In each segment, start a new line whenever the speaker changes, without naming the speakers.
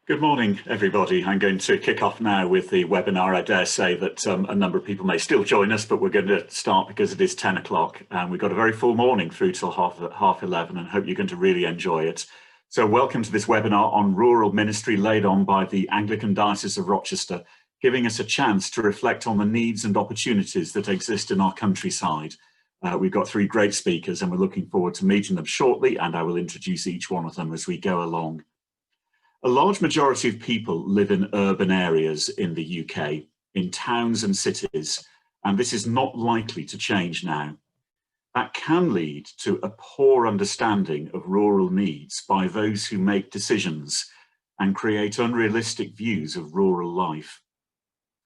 Good morning, everybody. I'm going to kick off now with the webinar. I dare say that a number of people may still join us, but we're going to start because it is 10 o'clock and we've got a very full morning through till half 11 and hope you're going to really enjoy it. So welcome to this webinar on rural ministry laid on by the Anglican Diocese of Rochester, giving us a chance to reflect on the needs and opportunities that exist in our countryside. We've got three great speakers and we're looking forward to meeting them shortly, and I will introduce each one of them as we go along. A large majority of people live in urban areas in the UK, in towns and cities, and this is not likely to change now. That can lead to a poor understanding of rural needs by those who make decisions and create unrealistic views of rural life.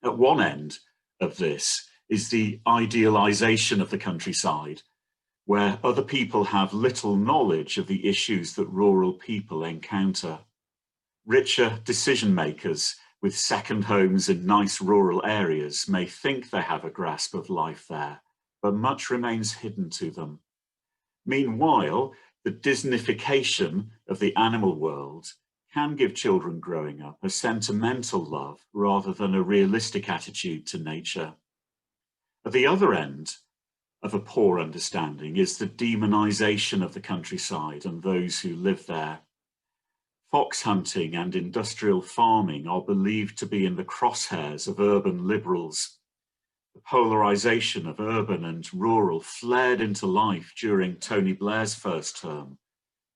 At one end of this is the idealisation of the countryside, where other people have little knowledge of the issues that rural people encounter. Richer decision makers with second homes in nice rural areas may think they have a grasp of life there, but much remains hidden to them. Meanwhile, the Disneyfication of the animal world can give children growing up a sentimental love rather than a realistic attitude to nature. At the other end of a poor understanding is the demonisation of the countryside and those who live there. Fox hunting and industrial farming are believed to be in the crosshairs of urban liberals. The polarisation of urban and rural flared into life during Tony Blair's first term,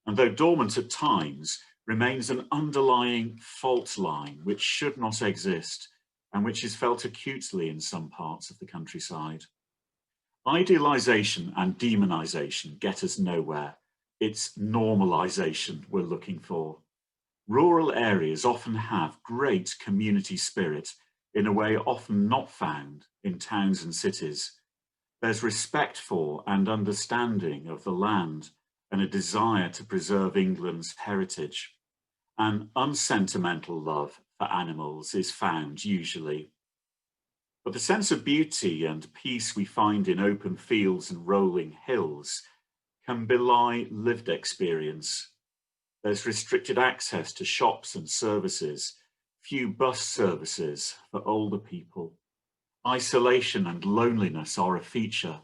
and though dormant at times, remains an underlying fault line which should not exist and which is felt acutely in some parts of the countryside. Idealisation and demonisation get us nowhere. It's normalisation we're looking for. Rural areas often have great community spirit in a way often not found in towns and cities. There's respect for and understanding of the land and a desire to preserve England's heritage. An unsentimental love for animals is found usually. But the sense of beauty and peace we find in open fields and rolling hills can belie lived experience. There's restricted access to shops and services, few bus services for older people. Isolation and loneliness are a feature.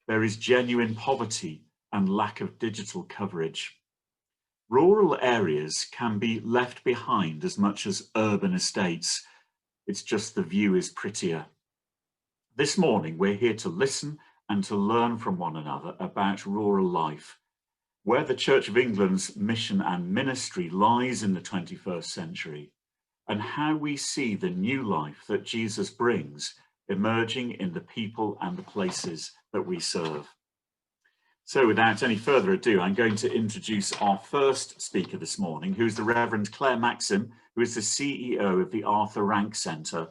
There is genuine poverty and lack of digital coverage. Rural areas can be left behind as much as urban estates. It's just the view is prettier. This morning, we're here to listen and to learn from one another about rural life, where the Church of England's mission and ministry lies in the 21st century, and how we see the new life that Jesus brings emerging in the people and the places that we serve. So without any further ado, I'm going to introduce our first speaker this morning, who is the Reverend Claire Maxim, who is the CEO of the Arthur Rank Centre.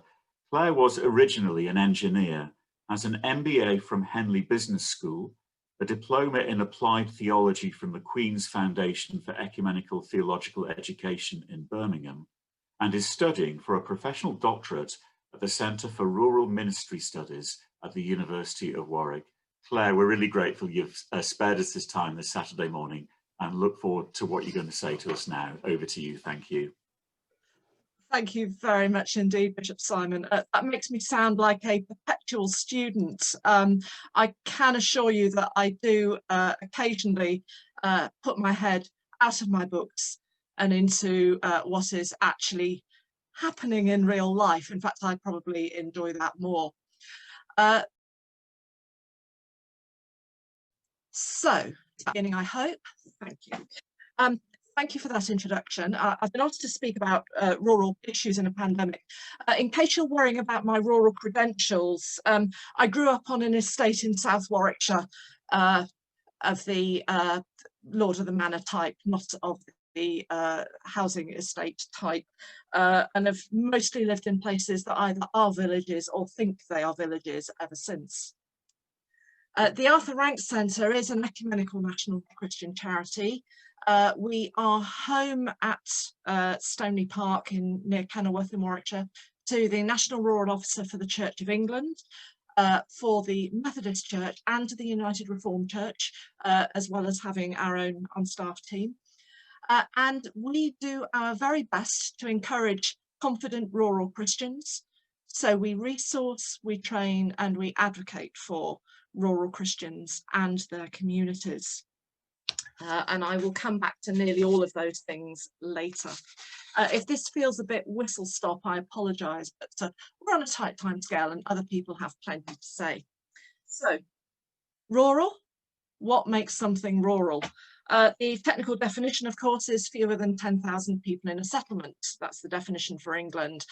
Claire was originally an engineer, has an MBA from Henley Business School, a diploma in applied theology from the Queen's Foundation for Ecumenical Theological Education in Birmingham, and is studying for a professional doctorate at the Centre for Rural Ministry Studies at the University of Warwick. Claire, we're really grateful you've spared us this time this Saturday morning and look forward to what you're going to say to us now. Over to you. Thank you.
Thank you very much indeed, Bishop Simon. That makes me sound like a perpetual student. I can assure you that I do occasionally put my head out of my books and into what is actually happening in real life. In fact, I probably enjoy that more. So, beginning, I hope. Thank you. Thank you for that introduction. I've been asked to speak about rural issues in a pandemic. In case you're worrying about my rural credentials, I grew up on an estate in South Warwickshire of the Lord of the Manor type, not of the housing estate type, and have mostly lived in places that either are villages or think they are villages ever since. The Arthur Rank Centre is an ecumenical national Christian charity. We are home at Stoney Park near Kenilworth in Warwickshire to the National Rural Officer for the Church of England, for the Methodist Church and to the United Reformed Church, as well as having our own on-staff team. And we do our very best to encourage confident rural Christians. So we resource, we train, and we advocate for rural Christians and their communities. And I will come back to nearly all of those things later. If this feels a bit whistle stop, I apologise, but we're on a tight time scale and other people have plenty to say. So, rural, what makes something rural? The technical definition, of course, is fewer than 10,000 people in a settlement. That's the definition for England.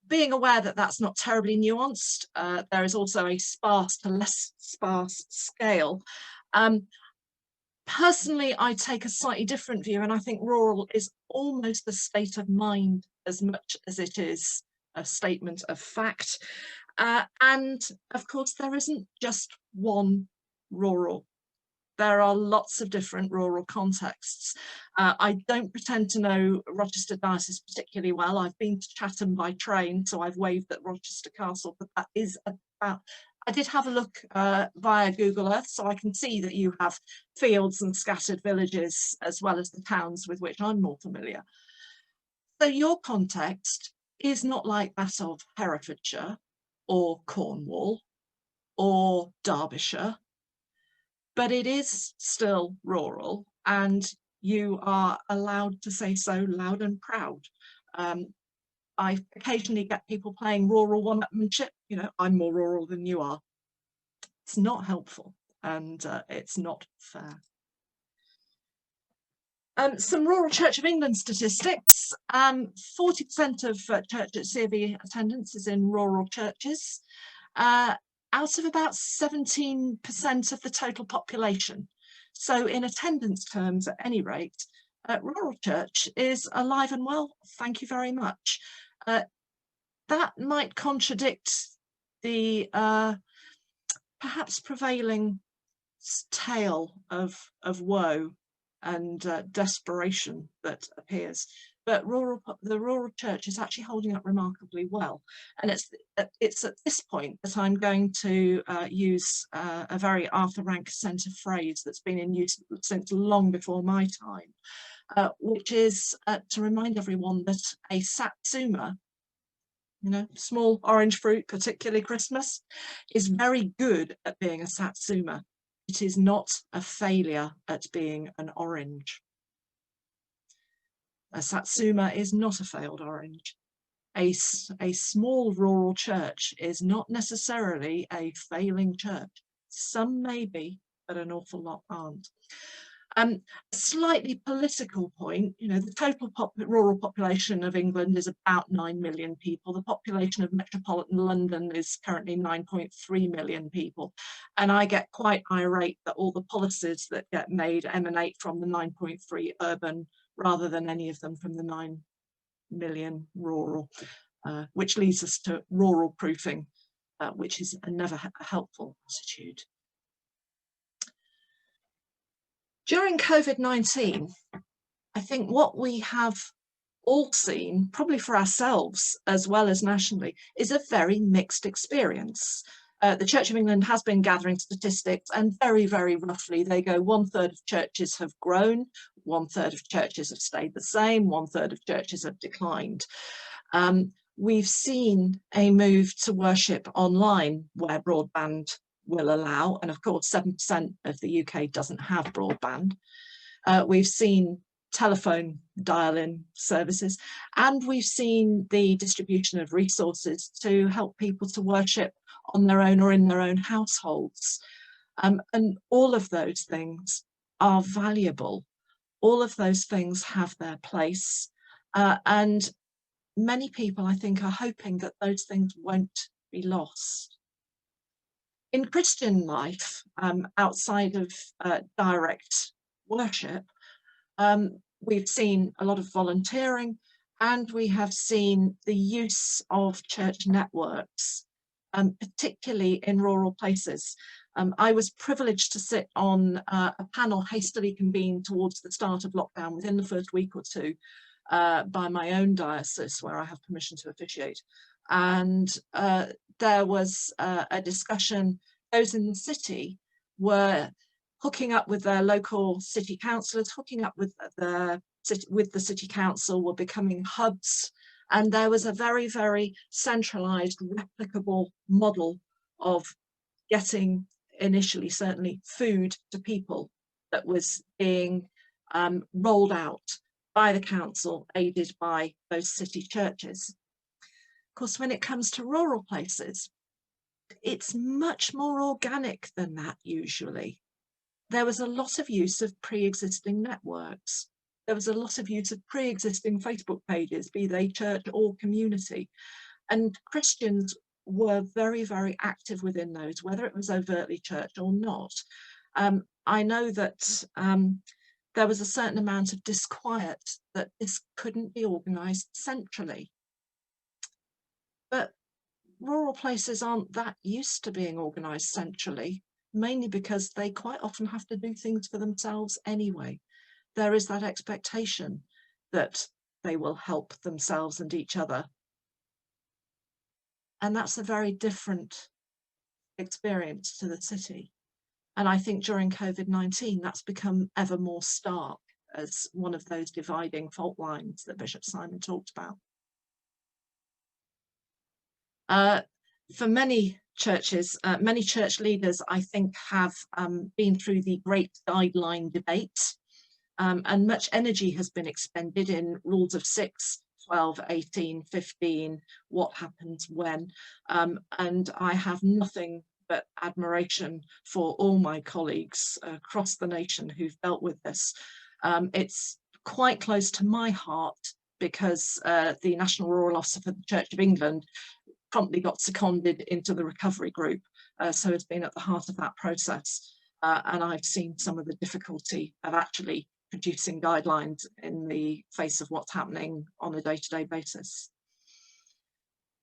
Being aware that that's not terribly nuanced, there is also a sparse to less sparse scale. Personally, I take a slightly different view, and I think rural is almost a state of mind as much as it is a statement of fact. And of course, there isn't just one rural. There are lots of different rural contexts. I don't pretend to know Rochester Diocese particularly well. I've been to Chatham by train, so I've waved at Rochester Castle, but that is about, I did have a look via Google Earth, so I can see that you have fields and scattered villages, as well as the towns with which I'm more familiar. So your context is not like that of Herefordshire or Cornwall or Derbyshire, but it is still rural, and you are allowed to say so loud and proud. I occasionally get people playing rural one-upmanship, you know, I'm more rural than you are. It's not helpful, and it's not fair. Some rural Church of England statistics. 40% of church at COV attendance is in rural churches, out of about 17% of the total population. So in attendance terms, at any rate, rural church is alive and well, thank you very much. That might contradict the perhaps prevailing tale of woe and desperation that appears, but the rural church is actually holding up remarkably well. And it's at this point that I'm going to use a very Arthur Rank Centre phrase that's been in use since long before my time, which is to remind everyone that a satsuma, you know, small orange fruit, particularly Christmas, is very good at being a satsuma. It is not a failure at being an orange. A satsuma is not a failed orange. A small rural church is not necessarily a failing church. Some may be, but an awful lot aren't. A slightly political point, you know, the total rural population of England is about 9 million people. The population of metropolitan London is currently 9.3 million people. And I get quite irate that all the policies that get made emanate from the 9.3 urban rather than any of them from the 9 million rural, which leads us to rural proofing, which is a never helpful attitude. During COVID-19, I think what we have all seen, probably for ourselves as well as nationally, is a very mixed experience. The Church of England has been gathering statistics, and very, very roughly they go 1/3 of churches have grown, 1/3 of churches have stayed the same, 1/3 of churches have declined. We've seen a move to worship online where broadband will allow, and of course 7% of the UK doesn't have broadband. We've seen telephone dial-in services, and we've seen the distribution of resources to help people to worship on their own or in their own households. And all of those things are valuable. All of those things have their place. And many people, I think, are hoping that those things won't be lost. In Christian life, outside of direct worship, we've seen a lot of volunteering, and we have seen the use of church networks, particularly in rural places. I was privileged to sit on a panel hastily convened towards the start of lockdown within the first week or two by my own diocese, where I have permission to officiate. And there was a discussion. Those in the city were hooking up with their local city councillors, hooking up with the city council, were becoming hubs. And there was a very, very centralised, replicable model of getting, initially certainly, food to people that was being rolled out by the council, aided by those city churches. Of course, when it comes to rural places, it's much more organic than that usually. There was a lot of use of pre-existing networks. There was a lot of use of pre-existing Facebook pages, be they church or community. And Christians were very, very active within those, whether it was overtly church or not. I know that there was a certain amount of disquiet that this couldn't be organised centrally. But rural places aren't that used to being organised centrally, mainly because they quite often have to do things for themselves anyway. There is that expectation that they will help themselves and each other. And that's a very different experience to the city. And I think during Covid-19, that's become ever more stark as one of those dividing fault lines that Bishop Simon talked about. For many churches, many church leaders, I think, have been through the great guideline debate, and much energy has been expended in rules of 6, 12, 18, 15, what happens when, and I have nothing but admiration for all my colleagues across the nation who've dealt with this. It's quite close to my heart because the National Rural Officer for the Church of England promptly got seconded into the recovery group, so it's been at the heart of that process, and I've seen some of the difficulty of actually producing guidelines in the face of what's happening on a day-to-day basis.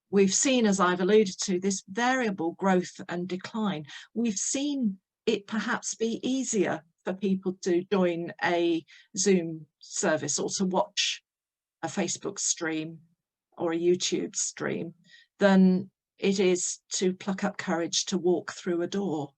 We've seen, as I've alluded to, this variable growth and decline. We've seen it perhaps be easier for people to join a Zoom service or to watch a Facebook stream or a YouTube stream than it is to pluck up courage to walk through a door.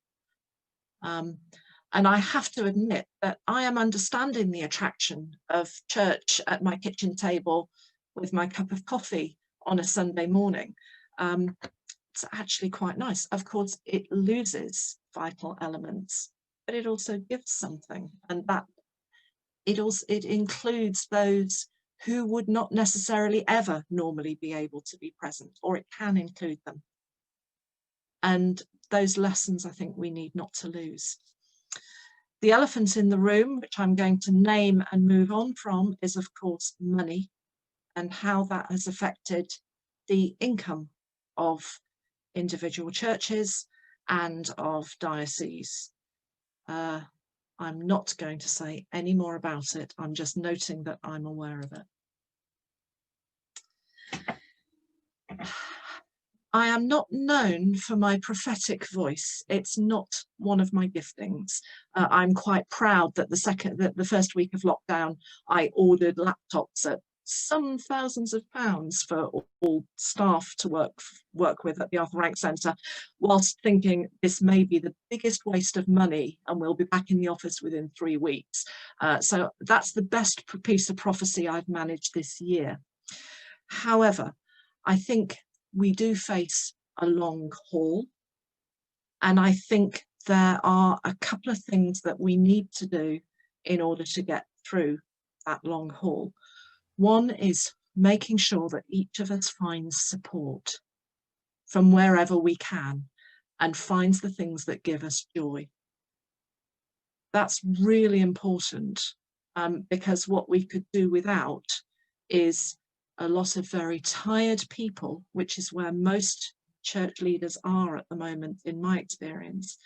And I have to admit that I am understanding the attraction of church at my kitchen table with my cup of coffee on a Sunday morning. It's actually quite nice. Of course, it loses vital elements, but it also gives something, and that it includes those who would not necessarily ever normally be able to be present, or it can include them. And those lessons, I think, we need not to lose. The elephant in the room, which I'm going to name and move on from, is of course money, and how that has affected the income of individual churches and of dioceses. I'm not going to say any more about it. I'm just noting that I'm aware of it. I am not known for my prophetic voice. It's not one of my giftings. I'm quite proud that the first week of lockdown, I ordered laptops at some thousands of pounds for all staff to work with at the Arthur Rank Centre, whilst thinking this may be the biggest waste of money and we'll be back in the office within 3 weeks. So that's the best piece of prophecy I've managed this year. However, I think we do face a long haul, and I think there are a couple of things that we need to do in order to get through that long haul. One is making sure that each of us finds support from wherever we can and finds the things that give us joy. That's really important, because what we could do without is a lot of very tired people, which is where most church leaders are at the moment, in my experience,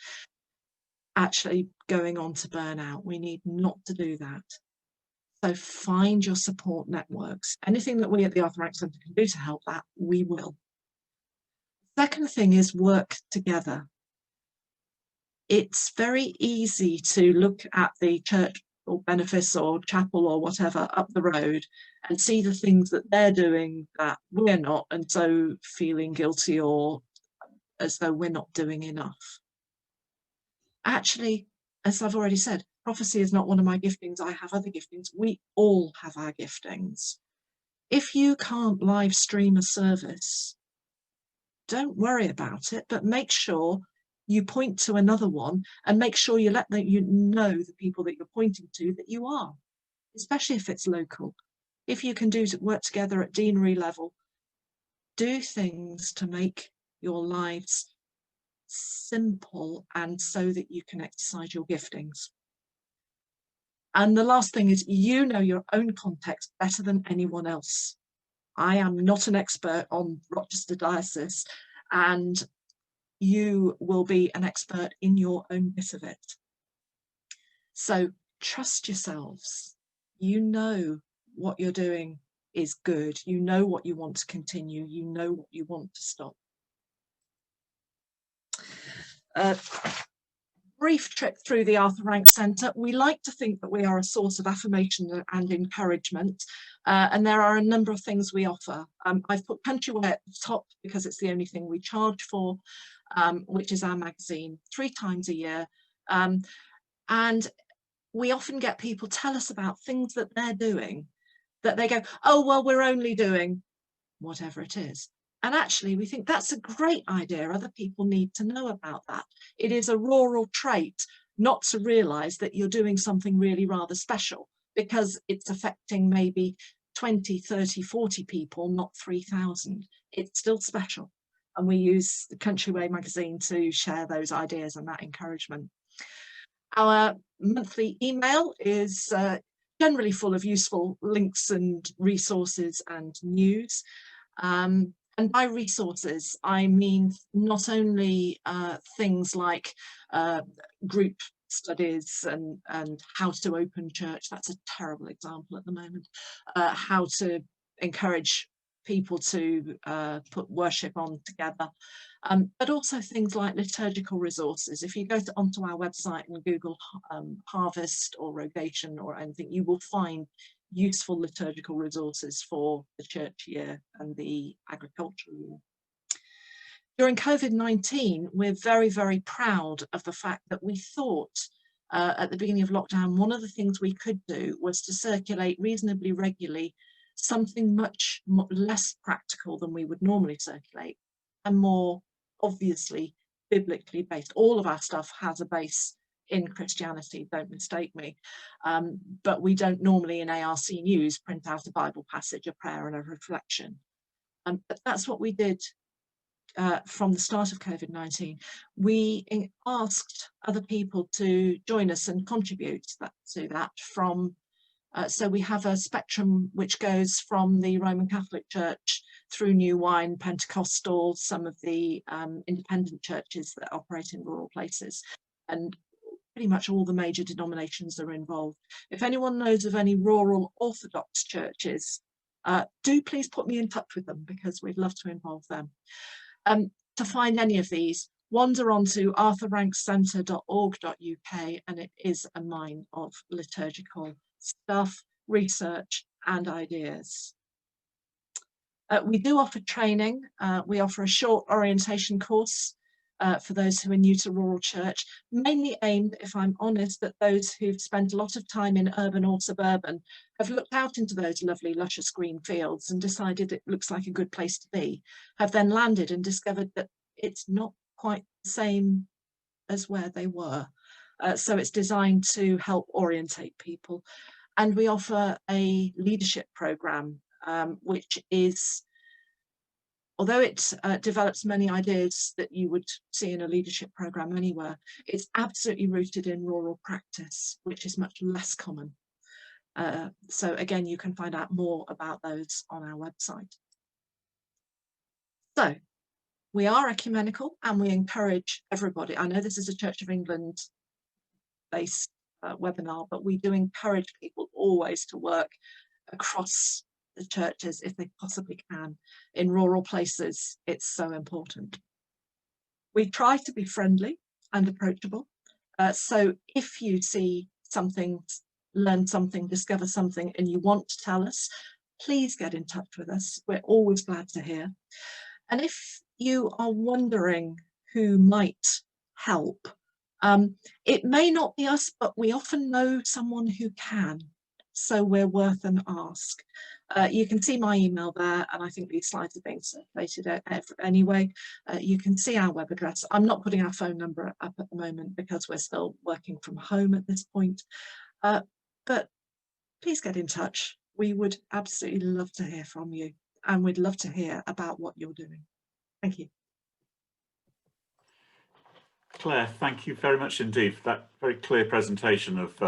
actually going on to burnout. We need not to do that. So find your support networks. Anything that we at the Arthur Rank Centre can do to help that, we will. Second thing is work together. It's very easy to look at the church or benefice or chapel or whatever up the road and see the things that they're doing that we're not, and so feeling guilty or as though we're not doing enough. Actually, as I've already said, prophecy is not one of my giftings. I have other giftings. We all have our giftings. If you can't live stream a service, don't worry about it, but make sure you point to another one and make sure you let them, you know, the people that you're pointing to that you are, especially if it's local. If you can work together at deanery level, do things to make your lives simple and so that you can exercise your giftings. And the last thing is, you know your own context better than anyone else. I am not an expert on Rochester Diocese, and you will be an expert in your own bit of it. So trust yourselves. You know what you're doing is good. You know what you want to continue. You know what you want to stop. Brief trip through the Arthur Rank Centre. We like to think that we are a source of affirmation and encouragement, and there are a number of things we offer. I've put Countryway at the top because it's the only thing we charge for, which is our magazine, 3 times a year. And we often get people tell us about things that they're doing, that they go, oh, well, we're only doing whatever it is. And actually, we think that's a great idea. Other people need to know about that. It is a rural trait not to realise that you're doing something really rather special because it's affecting maybe 20, 30, 40 people, not 3,000. It's still special. And we use the Countryway magazine to share those ideas and that encouragement. Our monthly email is generally full of useful links and resources and news. And by resources, I mean not only things like group studies and how to open church. That's a terrible example at the moment. How to encourage people to put worship on together. But also things like liturgical resources. If you go onto our website and Google harvest or rogation or anything, you will find useful liturgical resources for the church year and the agricultural year. During Covid-19, we're very, very proud of the fact that we thought at the beginning of lockdown, one of the things we could do was to circulate reasonably regularly something much less practical than we would normally circulate and more obviously biblically based. All of our stuff has a base in Christianity, don't mistake me, but we don't normally in ARC News print out a Bible passage, a prayer and a reflection. But that's what we did from the start of COVID-19. We asked other people to join us and contribute to that from, so we have a spectrum which goes from the Roman Catholic Church through New Wine, Pentecostal, some of the independent churches that operate in rural places, and pretty much all the major denominations are involved. If anyone knows of any rural Orthodox churches, do please put me in touch with them because we'd love to involve them. To find any of these, wander onto arthurrankcentre.org.uk and it is a mine of liturgical stuff, research and ideas. We do offer training. We offer a short orientation course for those who are new to rural church, mainly aimed, if I'm honest, at those who've spent a lot of time in urban or suburban, have looked out into those lovely luscious green fields and decided it looks like a good place to be, have then landed and discovered that it's not quite the same as where they were. So it's designed to help orientate people. And we offer a leadership programme, which is, although it develops many ideas that you would see in a leadership programme anywhere, it's absolutely rooted in rural practice, which is much less common. So again, you can find out more about those on our website. So we are ecumenical and we encourage everybody. I know this is a Church of England based webinar, but we do encourage people always to work across the churches if they possibly can. In rural places, it's so important. We try to be friendly and approachable. So if you see something, learn something, discover something, and you want to tell us, please get in touch with us. We're always glad to hear. And if you are wondering who might help, It may not be us, but we often know someone who can, so we're worth an ask. You can see my email there, and I think these slides are being circulated anyway. You can see our web address. I'm not putting our phone number up at the moment because we're still working from home at this point, but please get in touch. We would absolutely love to hear from you, and we'd love to hear about what you're doing. Thank you.
Claire, thank you very much indeed for that very clear presentation of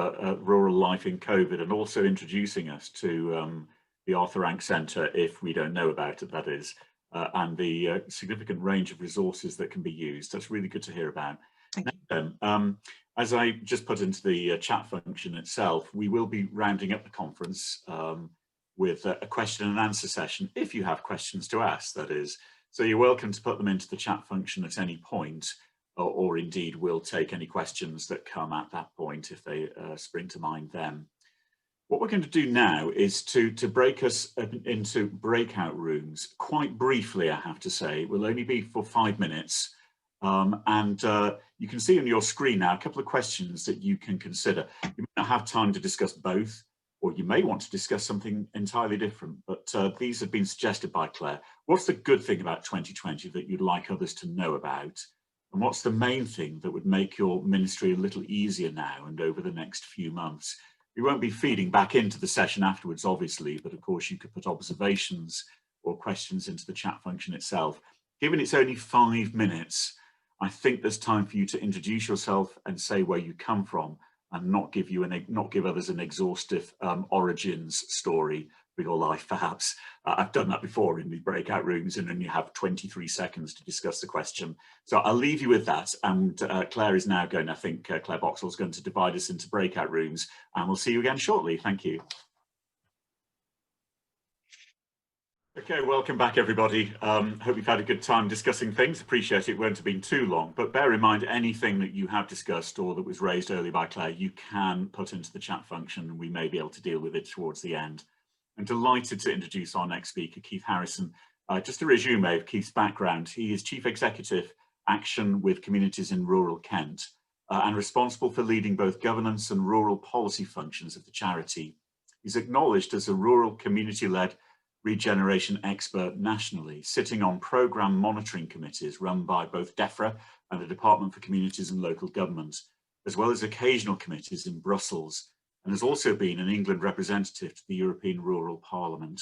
rural life in COVID, and also introducing us to the Arthur Rank Centre, if we don't know about it, that is, and the significant range of resources that can be used. That's really good to hear about.
Thank you.
Then, as I just put into the chat function itself, we will be rounding up the conference with a question and answer session, if you have questions to ask, that is. So you're welcome to put them into the chat function at any point, or indeed we'll take any questions that come at that point if they spring to mind then. What we're going to do now is to break us into breakout rooms. Quite briefly, I have to say, it will only be for 5 minutes. And you can see on your screen now a couple of questions that you can consider. You may not have time to discuss both, or you may want to discuss something entirely different, but these have been suggested by Claire. What's the good thing about 2020 that you'd like others to know about? And what's the main thing that would make your ministry a little easier now and over the next few months? We won't be feeding back into the session afterwards, obviously, but of course you could put observations or questions into the chat function itself. Given it's only 5 minutes, I think there's time for you to introduce yourself and say where you come from, and not give others an exhaustive origins story for your life, perhaps. I've done that before in the breakout rooms, and then you have 23 seconds to discuss the question. So I'll leave you with that, and Claire is now going, I think Claire Boxall is going to divide us into breakout rooms, and we'll see you again shortly. Thank you. Okay, welcome back everybody. Hope you've had a good time discussing things. Appreciate it won't have been too long, but bear in mind anything that you have discussed or that was raised earlier by Claire, you can put into the chat function and we may be able to deal with it towards the end. I'm delighted to introduce our next speaker, Keith Harrison. Just a resume of Keith's background. He is Chief Executive Action with Communities in Rural Kent and responsible for leading both governance and rural policy functions of the charity. He's acknowledged as a rural community-led regeneration expert nationally, sitting on programme monitoring committees run by both DEFRA and the Department for Communities and Local Government, as well as occasional committees in Brussels, and has also been an England representative to the European Rural Parliament.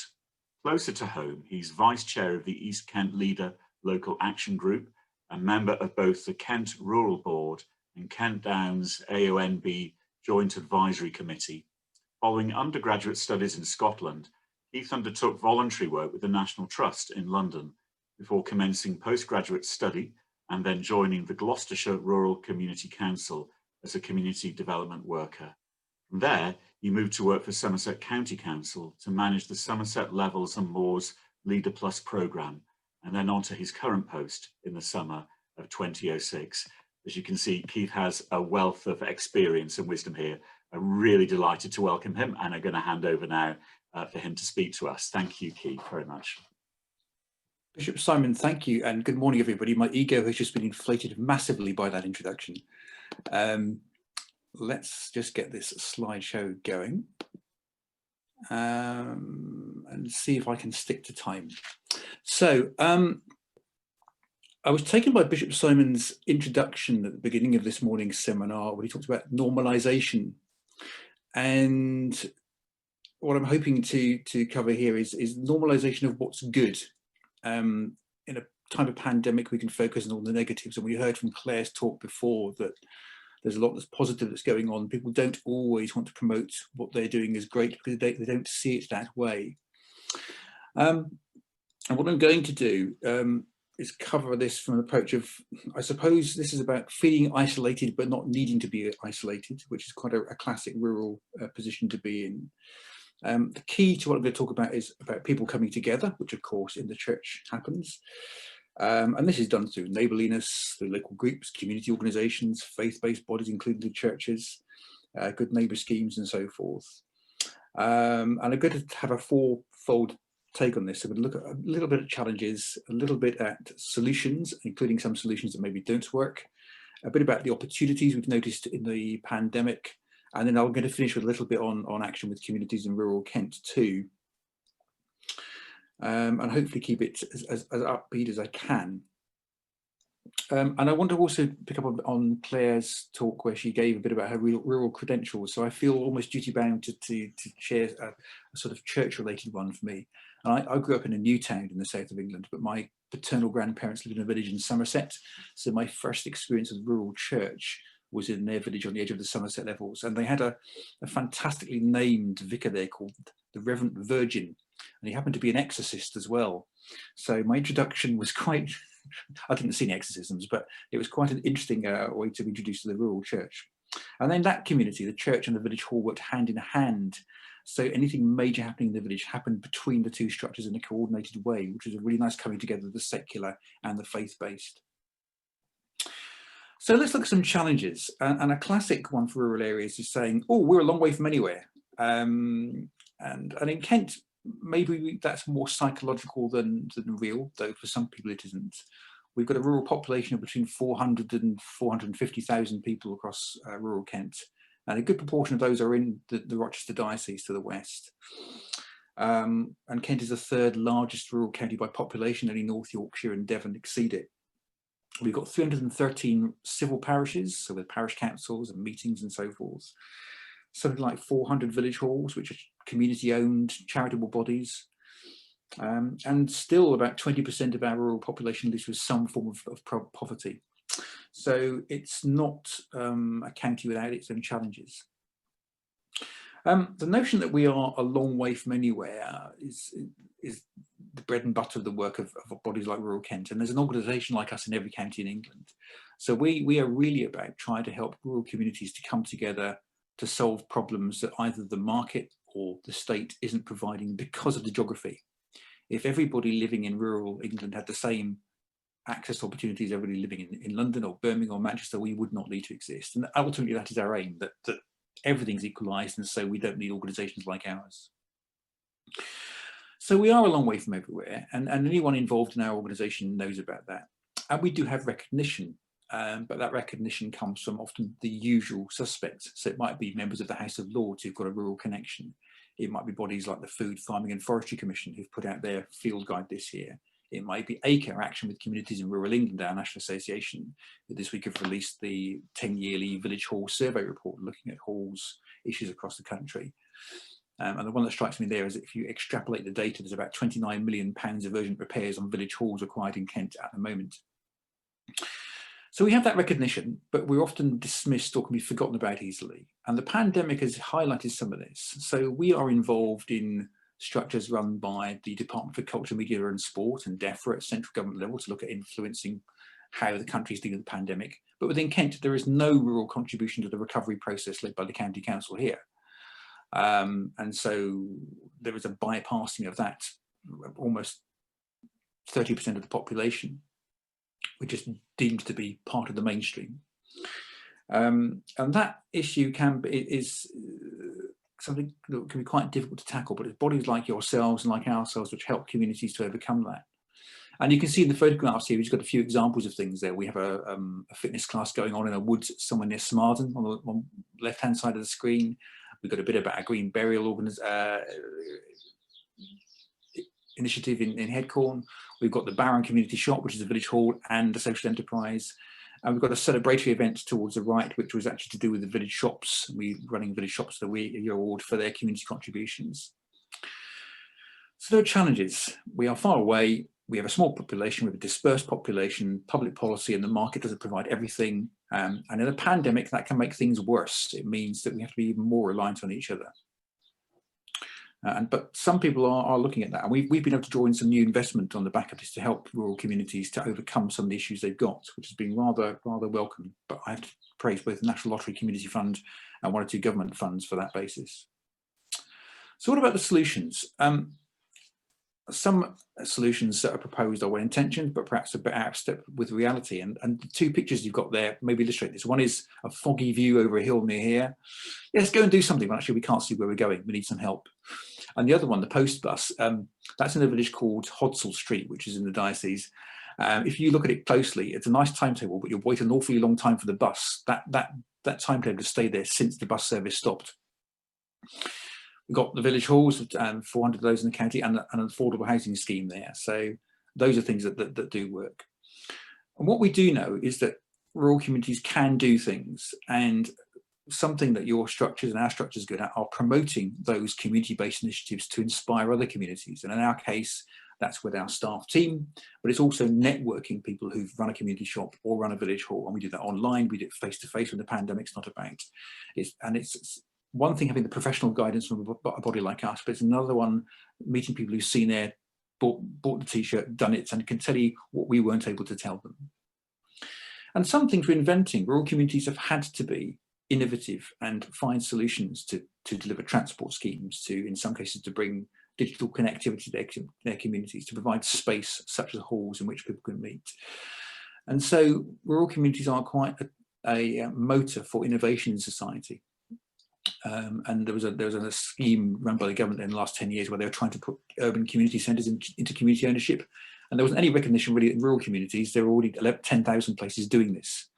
Closer to home, he's Vice Chair of the East Kent Leader Local Action Group, and member of both the Kent Rural Board and Kent Downs AONB Joint Advisory Committee. Following undergraduate studies in Scotland, Keith undertook voluntary work with the National Trust in London before commencing postgraduate study and then joining the Gloucestershire Rural Community Council as a community development worker. From there, he moved to work for Somerset County Council to manage the Somerset Levels and Moors Leader Plus programme, and then on to his current post in the summer of 2006. As you can see, Keith has a wealth of experience and wisdom here. I'm really delighted to welcome him, and I'm going to hand over now for him to speak to us. Thank you, Keith, very much.
Bishop Simon, thank you, and good morning, everybody. My ego has just been inflated massively by that introduction. Let's just get this slideshow going and see if I can stick to time. So I was taken by Bishop Simon's introduction at the beginning of this morning's seminar when he talked about normalisation, and what I'm hoping to cover here is normalisation of what's good. In a time of pandemic, we can focus on all the negatives, and we heard from Claire's talk before that there's a lot that's positive that's going on. People don't always want to promote what they're doing as great because they don't see it that way. And what I'm going to do is cover this from an approach of, I suppose this is about feeling isolated but not needing to be isolated, which is quite a classic rural position to be in. The key to what I'm going to talk about is about people coming together, which of course in the church happens. And this is done through neighbourliness, through local groups, community organisations, faith-based bodies, including the churches, good neighbour schemes and so forth. And I'm going to have a fourfold take on this. So we're going to look at a little bit at challenges, a little bit at solutions, including some solutions that maybe don't work, a bit about the opportunities we've noticed in the pandemic, and then I'm going to finish with a little bit on action with communities in rural Kent too, and hopefully keep it as upbeat as I can. And I want to also pick up on Claire's talk where she gave a bit about her rural credentials. So I feel almost duty bound to share a sort of church related one for me. And I grew up in a new town in the south of England, but my paternal grandparents lived in a village in Somerset. So my first experience of rural church was in their village on the edge of the Somerset Levels. And they had a fantastically named vicar there called the Reverend Virgin. And he happened to be an exorcist as well. So my introduction was quite, I didn't see any exorcisms, but it was quite an interesting way to be introduced to the rural church. And then that community, the church and the village hall, worked hand in hand. So anything major happening in the village happened between the two structures in a coordinated way, which was a really nice coming together of the secular and the faith-based. So let's look at some challenges. And a classic one for rural areas is saying, oh, we're a long way from anywhere. And in Kent, maybe that's more psychological than real, though for some people it isn't. We've got a rural population of between 400 and 450,000 people across rural Kent. And a good proportion of those are in the Rochester diocese to the west. And Kent is the third largest rural county by population, only North Yorkshire and Devon exceed it. We've got 313 civil parishes, so with parish councils and meetings and so forth. Something like 400 village halls, which are community-owned charitable bodies. And still about 20% of our rural population lives with some form of poverty. So it's not a county without its own challenges. The notion that we are a long way from anywhere is the bread and butter of the work of bodies like Rural Kent. And there's an organisation like us in every county in England. So we are really about trying to help rural communities to come together to solve problems that either the market or the state isn't providing because of the geography. If everybody living in rural England had the same access opportunities everybody living in London or Birmingham or Manchester, we would not need to exist. And ultimately that is our aim, that everything's equalised, and so we don't need organisations like ours. So we are a long way from everywhere, and anyone involved in our organisation knows about that. And we do have recognition, but that recognition comes from often the usual suspects. So it might be members of the House of Lords who've got a rural connection. It might be bodies like the Food, Farming and Forestry Commission who've put out their field guide this year. It might be ACRE, Action with Communities in Rural England, our national association, that this week have released the 10-yearly Village Hall Survey report looking at halls issues across the country. And the one that strikes me there is that if you extrapolate the data, there's about £29 million of urgent repairs on village halls required in Kent at the moment. So we have that recognition, but we're often dismissed or can be forgotten about easily. And the pandemic has highlighted some of this. So we are involved in structures run by the Department for Culture, Media and Sport and DEFRA at central government level to look at influencing how the country is dealing with the pandemic. But within Kent, there is no rural contribution to the recovery process led by the county council here. And so there is a bypassing of that. Almost 30% of the population, which is deemed to be part of the mainstream. And that issue is something that can be quite difficult to tackle, but it's bodies like yourselves and like ourselves which help communities to overcome that. And you can see in the photographs here, we've got a few examples of things there. We have a fitness class going on in a woods somewhere near Smarden on the left-hand side of the screen. We've got a bit about a green burial initiative in Headcorn. We've got the Barron Community Shop, which is a village hall and a social enterprise. And we've got a celebratory event towards the right, which was actually to do with the village shops. We're running village shops that we award for their community contributions. So there are challenges. We are far away. We have a small population, we have a dispersed population, public policy and the market doesn't provide everything. And in a pandemic, that can make things worse. It means that we have to be even more reliant on each other. But some people are looking at that. And we've been able to draw in some new investment on the back of this to help rural communities to overcome some of the issues they've got, which has been rather welcome. But I have to praise both the National Lottery Community Fund and one or two government funds for that basis. So what about the solutions? Some solutions that are proposed are well intentioned, but perhaps a bit out of step with reality. And the two pictures you've got there maybe illustrate this. One is a foggy view over a hill near here. Yeah, let's go and do something, but actually we can't see where we're going. We need some help. And the other one, the post bus, that's in a village called Hodsall Street, which is in the diocese. If you look at it closely, it's a nice timetable, but you'll wait an awfully long time for the bus. That timetable has stayed there since the bus service stopped. We've got the village halls, 400 of those in the county, and an affordable housing scheme there. So those are things that do work. And what we do know is that rural communities can do things, and something that your structures and our structures are good at are promoting those community-based initiatives to inspire other communities. And in our case, that's with our staff team, but it's also networking people who've run a community shop or run a village hall. And we do that online, we do it face-to-face when the pandemic's not about. It's one thing having the professional guidance from a body like us, but it's another one meeting people who've seen their, bought the t-shirt, done it, and can tell you what we weren't able to tell them. And some things we're inventing. Rural communities have had to be innovative and find solutions to deliver transport schemes, to, in some cases, to bring digital connectivity to their communities, to provide space such as halls in which people can meet. And so rural communities are quite a motor for innovation in society. And there was a scheme run by the government in the last 10 years where they were trying to put urban community centres into community ownership. And there wasn't any recognition really in rural communities. There were already 10,000 places doing this.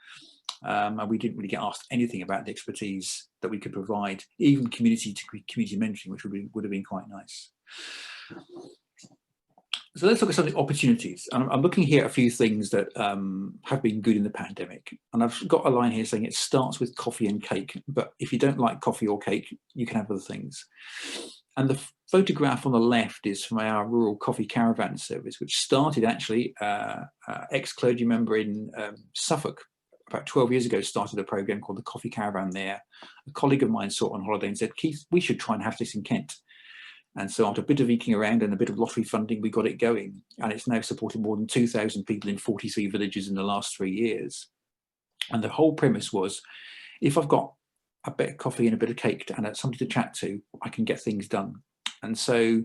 And we didn't really get asked anything about the expertise that we could provide, even community to community mentoring, which would have been quite nice. So let's look at some of the opportunities. And I'm looking here at a few things that have been good in the pandemic. And I've got a line here saying it starts with coffee and cake, but if you don't like coffee or cake, you can have other things. And the photograph on the left is from our rural coffee caravan service, which started actually, ex-clergy member in Suffolk, about 12 years ago, started a program called the Coffee Caravan there. A colleague of mine saw it on holiday and said, Keith, we should try and have this in Kent. And so after a bit of eking around and a bit of lottery funding, we got it going. And it's now supported more than 2,000 people in 43 villages in the last 3 years. And the whole premise was, if I've got a bit of coffee and a bit of cake and somebody to chat to, I can get things done. And so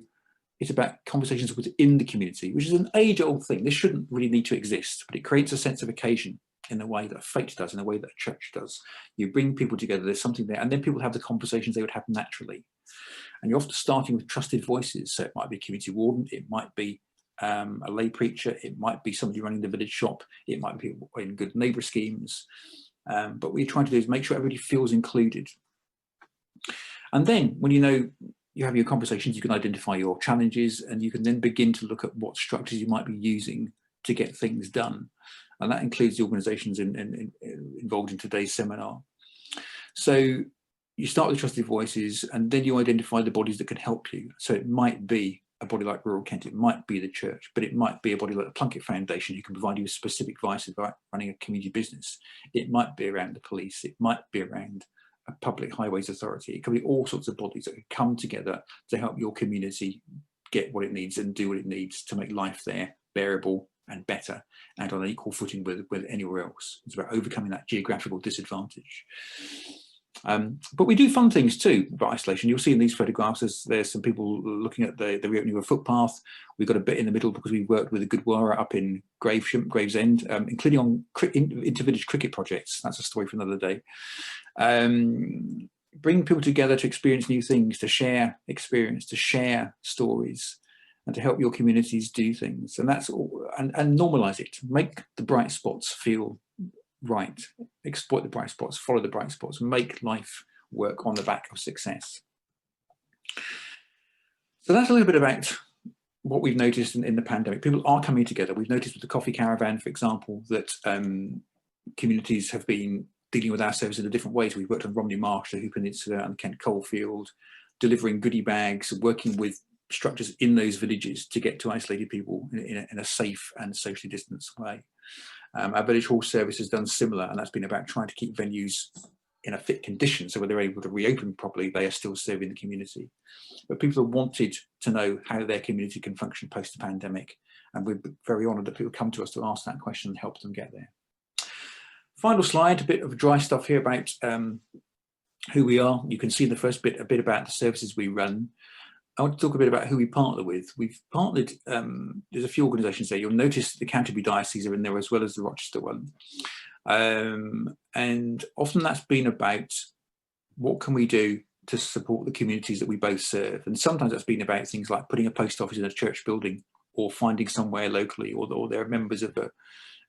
it's about conversations within the community, which is an age-old thing. This shouldn't really need to exist, but it creates a sense of occasion in the way that a faith does, in the way that a church does. You bring people together, there's something there, and then people have the conversations they would have naturally. And you're often starting with trusted voices. So it might be a community warden, it might be a lay preacher, it might be somebody running the village shop, it might be in good neighbour schemes. But what you're trying to do is make sure everybody feels included. And then when you know you have your conversations, you can identify your challenges, and you can then begin to look at what structures you might be using to get things done. And that includes the organisations involved in today's seminar. So you start with trusted voices, and then you identify the bodies that can help you. So it might be a body like Rural Kent, it might be the church, but it might be a body like the Plunkett Foundation who can provide you with specific advice about running a community business. It might be around the police, it might be around a public highways authority. It can be all sorts of bodies that can come together to help your community get what it needs and do what it needs to make life there bearable and better and on an equal footing with anywhere else. It's about overcoming that geographical disadvantage. But we do fun things too about isolation. You'll see in these photographs there's some people looking at the reopening of a footpath. We've got a bit in the middle because we worked with a Gurdwara up in Gravesend, including on inter-village cricket projects. That's a story for another day. Bring people together to experience new things, to share experience, to share stories, and to help your communities do things. And that's all, and normalise it. Make the bright spots feel right, exploit the bright spots, follow the bright spots, make life work on the back of success. So that's a little bit about what we've noticed in the pandemic. People are coming together. We've noticed with the Coffee Caravan, for example, that communities have been dealing with our service in different ways. We've worked on Romney Marsh, the Hoop Peninsula and Kent Coalfield, delivering goodie bags, working with structures in those villages to get to isolated people in a safe and socially distanced way. Our village hall service has done similar, and that's been about trying to keep venues in a fit condition, so when they're able to reopen properly, they are still serving the community. But people have wanted to know how their community can function post the pandemic, and we're very honoured that people come to us to ask that question and help them get there. Final slide, a bit of dry stuff here about who we are. You can see in the first bit a bit about the services we run. I want to talk a bit about who we partner with. We've partnered, there's a few organisations there. You'll notice the Canterbury Diocese are in there as well as the Rochester one. And often that's been about what can we do to support the communities that we both serve. And sometimes that's been about things like putting a post office in a church building or finding somewhere locally, or they're members of a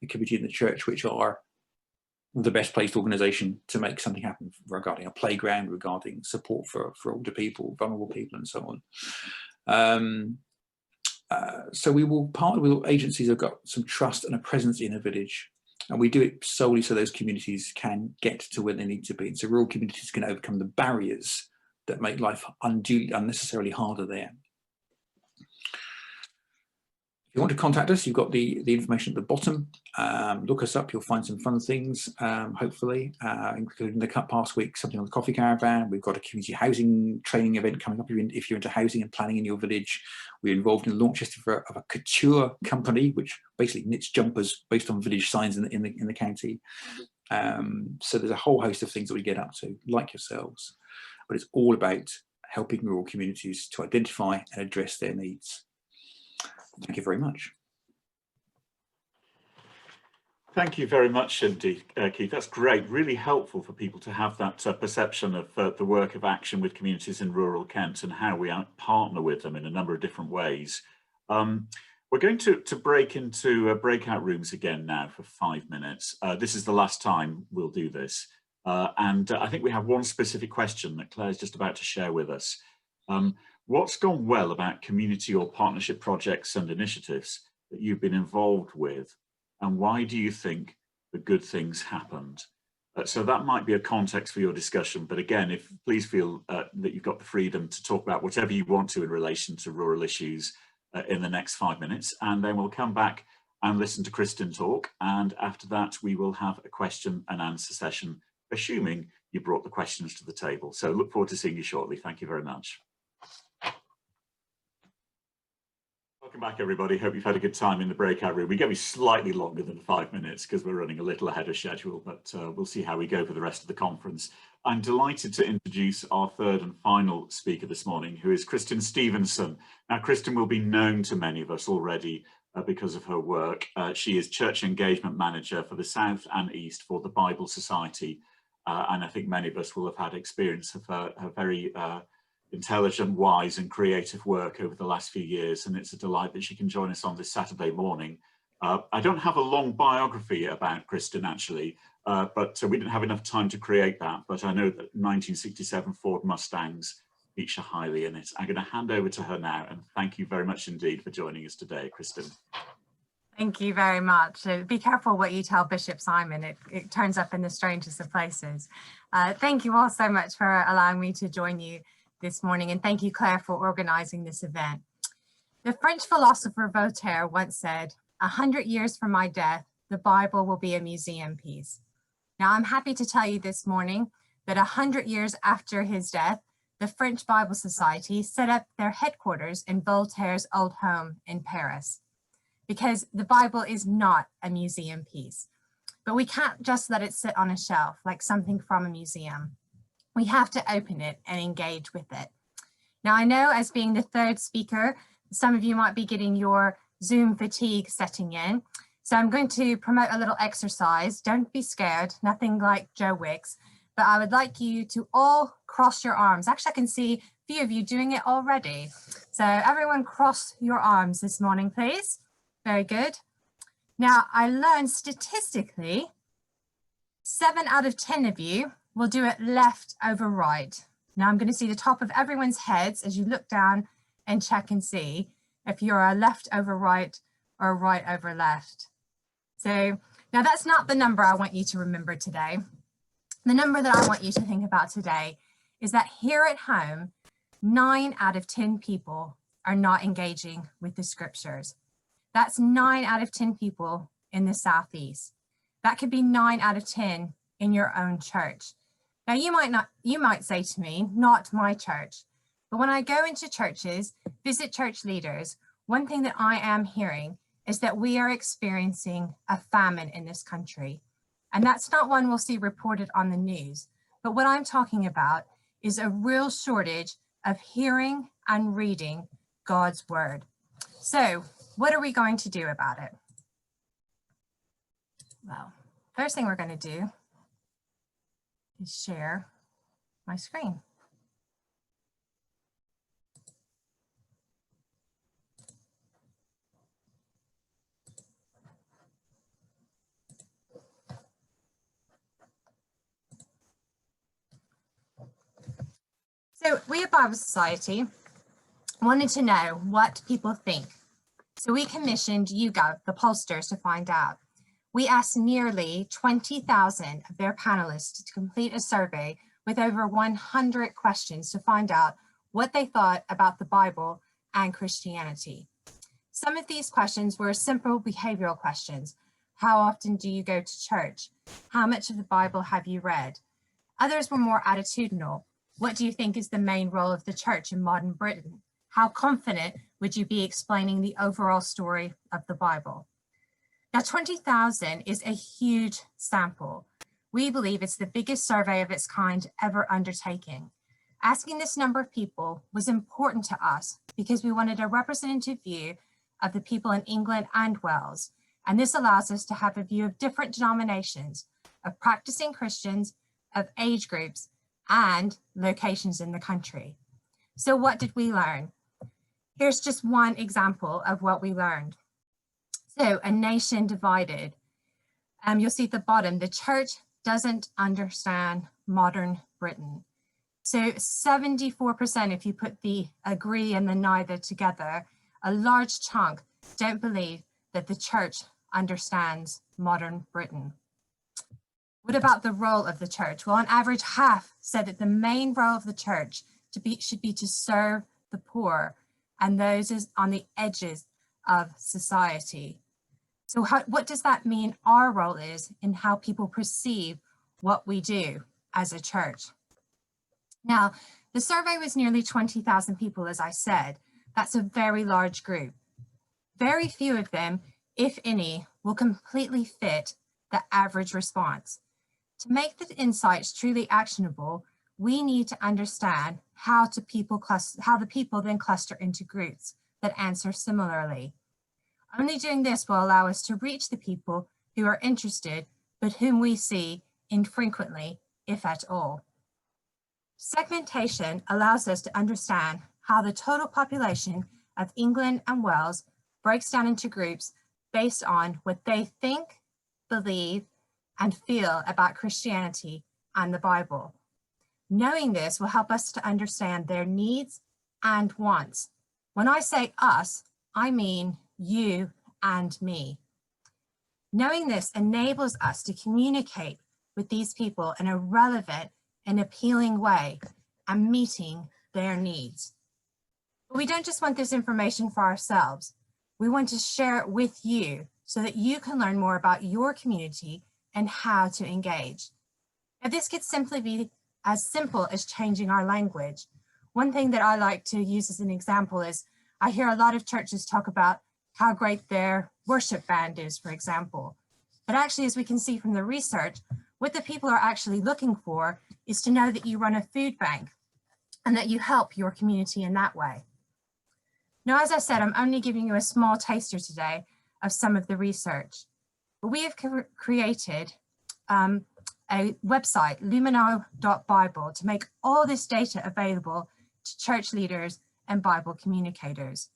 committee in the church which are the best placed organisation to make something happen regarding a playground, regarding support for older people, vulnerable people, and so on. So we will partner with agencies that have got some trust and a presence in a village, and we do it solely so those communities can get to where they need to be. And so rural communities can overcome the barriers that make life unnecessarily harder there. If you want to contact us, you've got the information at the bottom. Look us up, you'll find some fun things, hopefully, including the past week, something on the coffee caravan. We've got a community housing training event coming up if you're into housing and planning in your village. We're involved in the launch of a couture company, which basically knits jumpers based on village signs in the county. So there's a whole host of things that we get up to, like yourselves, but it's all about helping rural communities to identify and address their needs. Thank you very much.
Thank you very much indeed, Keith. That's great. Really helpful for people to have that perception of the work of action with communities in rural Kent and how we partner with them in a number of different ways. We're going to break into breakout rooms again now for 5 minutes. This is the last time we'll do this. And I think we have one specific question that Claire's just about to share with us. What's gone well about community or partnership projects and initiatives that you've been involved with, and why do you think the good things happened? So that might be a context for your discussion, but again, please feel that you've got the freedom to talk about whatever you want to in relation to rural issues in the next 5 minutes, and then we'll come back and listen to Kristen talk, and after that we will have a question and answer session, assuming you brought the questions to the table. So look forward to seeing you shortly. Thank you very much. Welcome back, everybody. Hope you've had a good time in the breakout room. We gave you slightly longer than 5 minutes because we're running a little ahead of schedule, but we'll see how we go for the rest of the conference. I'm delighted to introduce our third and final speaker this morning, who is Kristen Stevenson. Now, Kristen will be known to many of us already because of her work. She is Church Engagement Manager for the South and East for the Bible Society, and I think many of us will have had experience of her very intelligent, wise and creative work over the last few years, and it's a delight that she can join us on this Saturday morning. I don't have a long biography about Kristen actually, but we didn't have enough time to create that, but I know that 1967 Ford Mustangs feature highly in it. I'm going to hand over to her now, and thank you very much indeed for joining us today, Kristen.
Thank you very much. So be careful what you tell Bishop Simon. It turns up in the strangest of places. Thank you all so much for allowing me to join you this morning, and thank you, Claire, for organizing this event. The French philosopher Voltaire once said, 100 years from my death, the Bible will be a museum piece. Now, I'm happy to tell you this morning that 100 years after his death, the French Bible Society set up their headquarters in Voltaire's old home in Paris, because the Bible is not a museum piece. But we can't just let it sit on a shelf like something from a museum. We have to open it and engage with it. Now, I know as being the third speaker, some of you might be getting your Zoom fatigue setting in. So I'm going to promote a little exercise. Don't be scared, nothing like Joe Wicks, but I would like you to all cross your arms. Actually, I can see a few of you doing it already. So everyone cross your arms this morning, please. Very good. Now, I learned statistically, 7 out of 10 of you will do it left over right. Now I'm going to see the top of everyone's heads as you look down and check and see if you're a left over right or a right over left. So now that's not the number I want you to remember today. The number that I want you to think about today is that here at home, 9 out of 10 people are not engaging with the scriptures. That's 9 out of 10 people in the Southeast. That could be 9 out of 10 in your own church. Now you might say to me, not my church, but when I go into churches, visit church leaders, one thing that I am hearing is that we are experiencing a famine in this country. And that's not one we'll see reported on the news, but what I'm talking about is a real shortage of hearing and reading God's word. So what are we going to do about it? Well, first thing we're going to do is share my screen. So we at Bible Society wanted to know what people think. So we commissioned YouGov, the pollsters, to find out. We asked nearly 20,000 of their panelists to complete a survey with over 100 questions to find out what they thought about the Bible and Christianity. Some of these questions were simple behavioral questions. How often do you go to church? How much of the Bible have you read? Others were more attitudinal. What do you think is the main role of the church in modern Britain? How confident would you be explaining the overall story of the Bible? Now, 20,000 is a huge sample. We believe it's the biggest survey of its kind ever undertaken. Asking this number of people was important to us because we wanted a representative view of the people in England and Wales. And this allows us to have a view of different denominations, of practicing Christians, of age groups, and locations in the country. So what did we learn? Here's just one example of what we learned. So a nation divided. You'll see at the bottom, the church doesn't understand modern Britain. So 74%, if you put the agree and the neither together, a large chunk don't believe that the church understands modern Britain. What about the role of the church? Well, on average, half said that the main role of the church should be to serve the poor and those on the edges of society. So what does that mean our role is in how people perceive what we do as a church? Now, the survey was nearly 20,000 people, as I said. That's a very large group. Very few of them, if any, will completely fit the average response. To make the insights truly actionable, we need to understand how the people then cluster into groups that answer similarly. Only doing this will allow us to reach the people who are interested, but whom we see infrequently, if at all. Segmentation allows us to understand how the total population of England and Wales breaks down into groups based on what they think, believe, and feel about Christianity and the Bible. Knowing this will help us to understand their needs and wants. When I say us, I mean you and me. Knowing this enables us to communicate with these people in a relevant and appealing way and meeting their needs. But we don't just want this information for ourselves. We want to share it with you so that you can learn more about your community and how to engage. Now, this could simply be as simple as changing our language. One thing that I like to use as an example is I hear a lot of churches talk about how great their worship band is, for example. But actually, as we can see from the research, what the people are actually looking for is to know that you run a food bank and that you help your community in that way. Now, as I said, I'm only giving you a small taster today of some of the research. But we have created a website, lumino.bible, to make all this data available to church leaders and Bible communicators.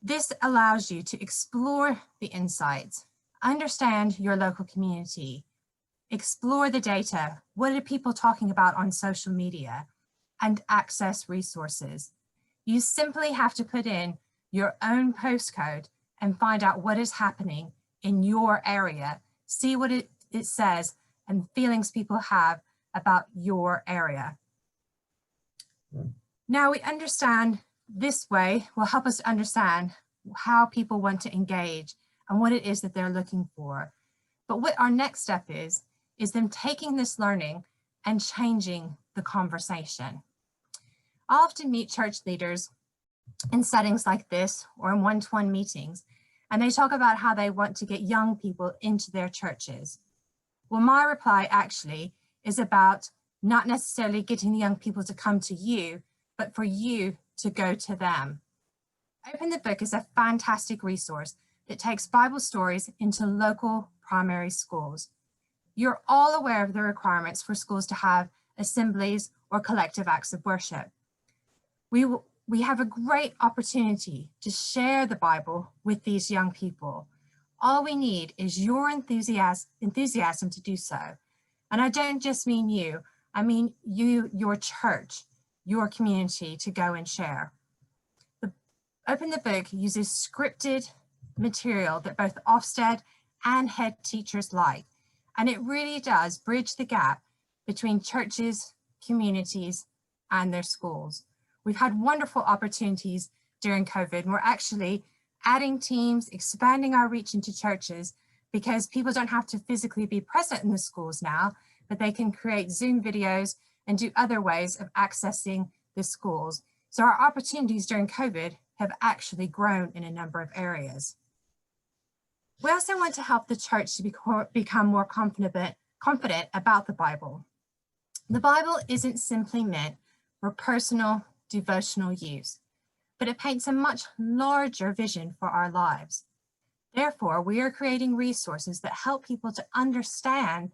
This allows you to explore the insights, understand your local community, explore the data, what are people talking about on social media, and access resources. You simply have to put in your own postcode and find out what is happening in your area, see what it says and feelings people have about your area. Now we understand this way will help us to understand how people want to engage and what it is that they're looking for. But what our next step is them taking this learning and changing the conversation. I often meet church leaders in settings like this or in one-to-one meetings, and they talk about how they want to get young people into their churches. Well, my reply actually is about not necessarily getting the young people to come to you, but for you to go to them. Open the Book is a fantastic resource that takes Bible stories into local primary schools. You're all aware of the requirements for schools to have assemblies or collective acts of worship. We have a great opportunity to share the Bible with these young people. All we need is your enthusiasm to do so. And I don't just mean you, I mean you, your church. your community to go and share. Open the Book uses scripted material that both Ofsted and head teachers like, and it really does bridge the gap between churches, communities, and their schools. We've had wonderful opportunities during COVID, and we're actually adding teams, expanding our reach into churches, because people don't have to physically be present in the schools now, but they can create Zoom videos and do other ways of accessing the schools. So our opportunities during COVID have actually grown in a number of areas. We also want to help the church to become more confident about the Bible. The Bible isn't simply meant for personal devotional use, but it paints a much larger vision for our lives. Therefore, we are creating resources that help people to understand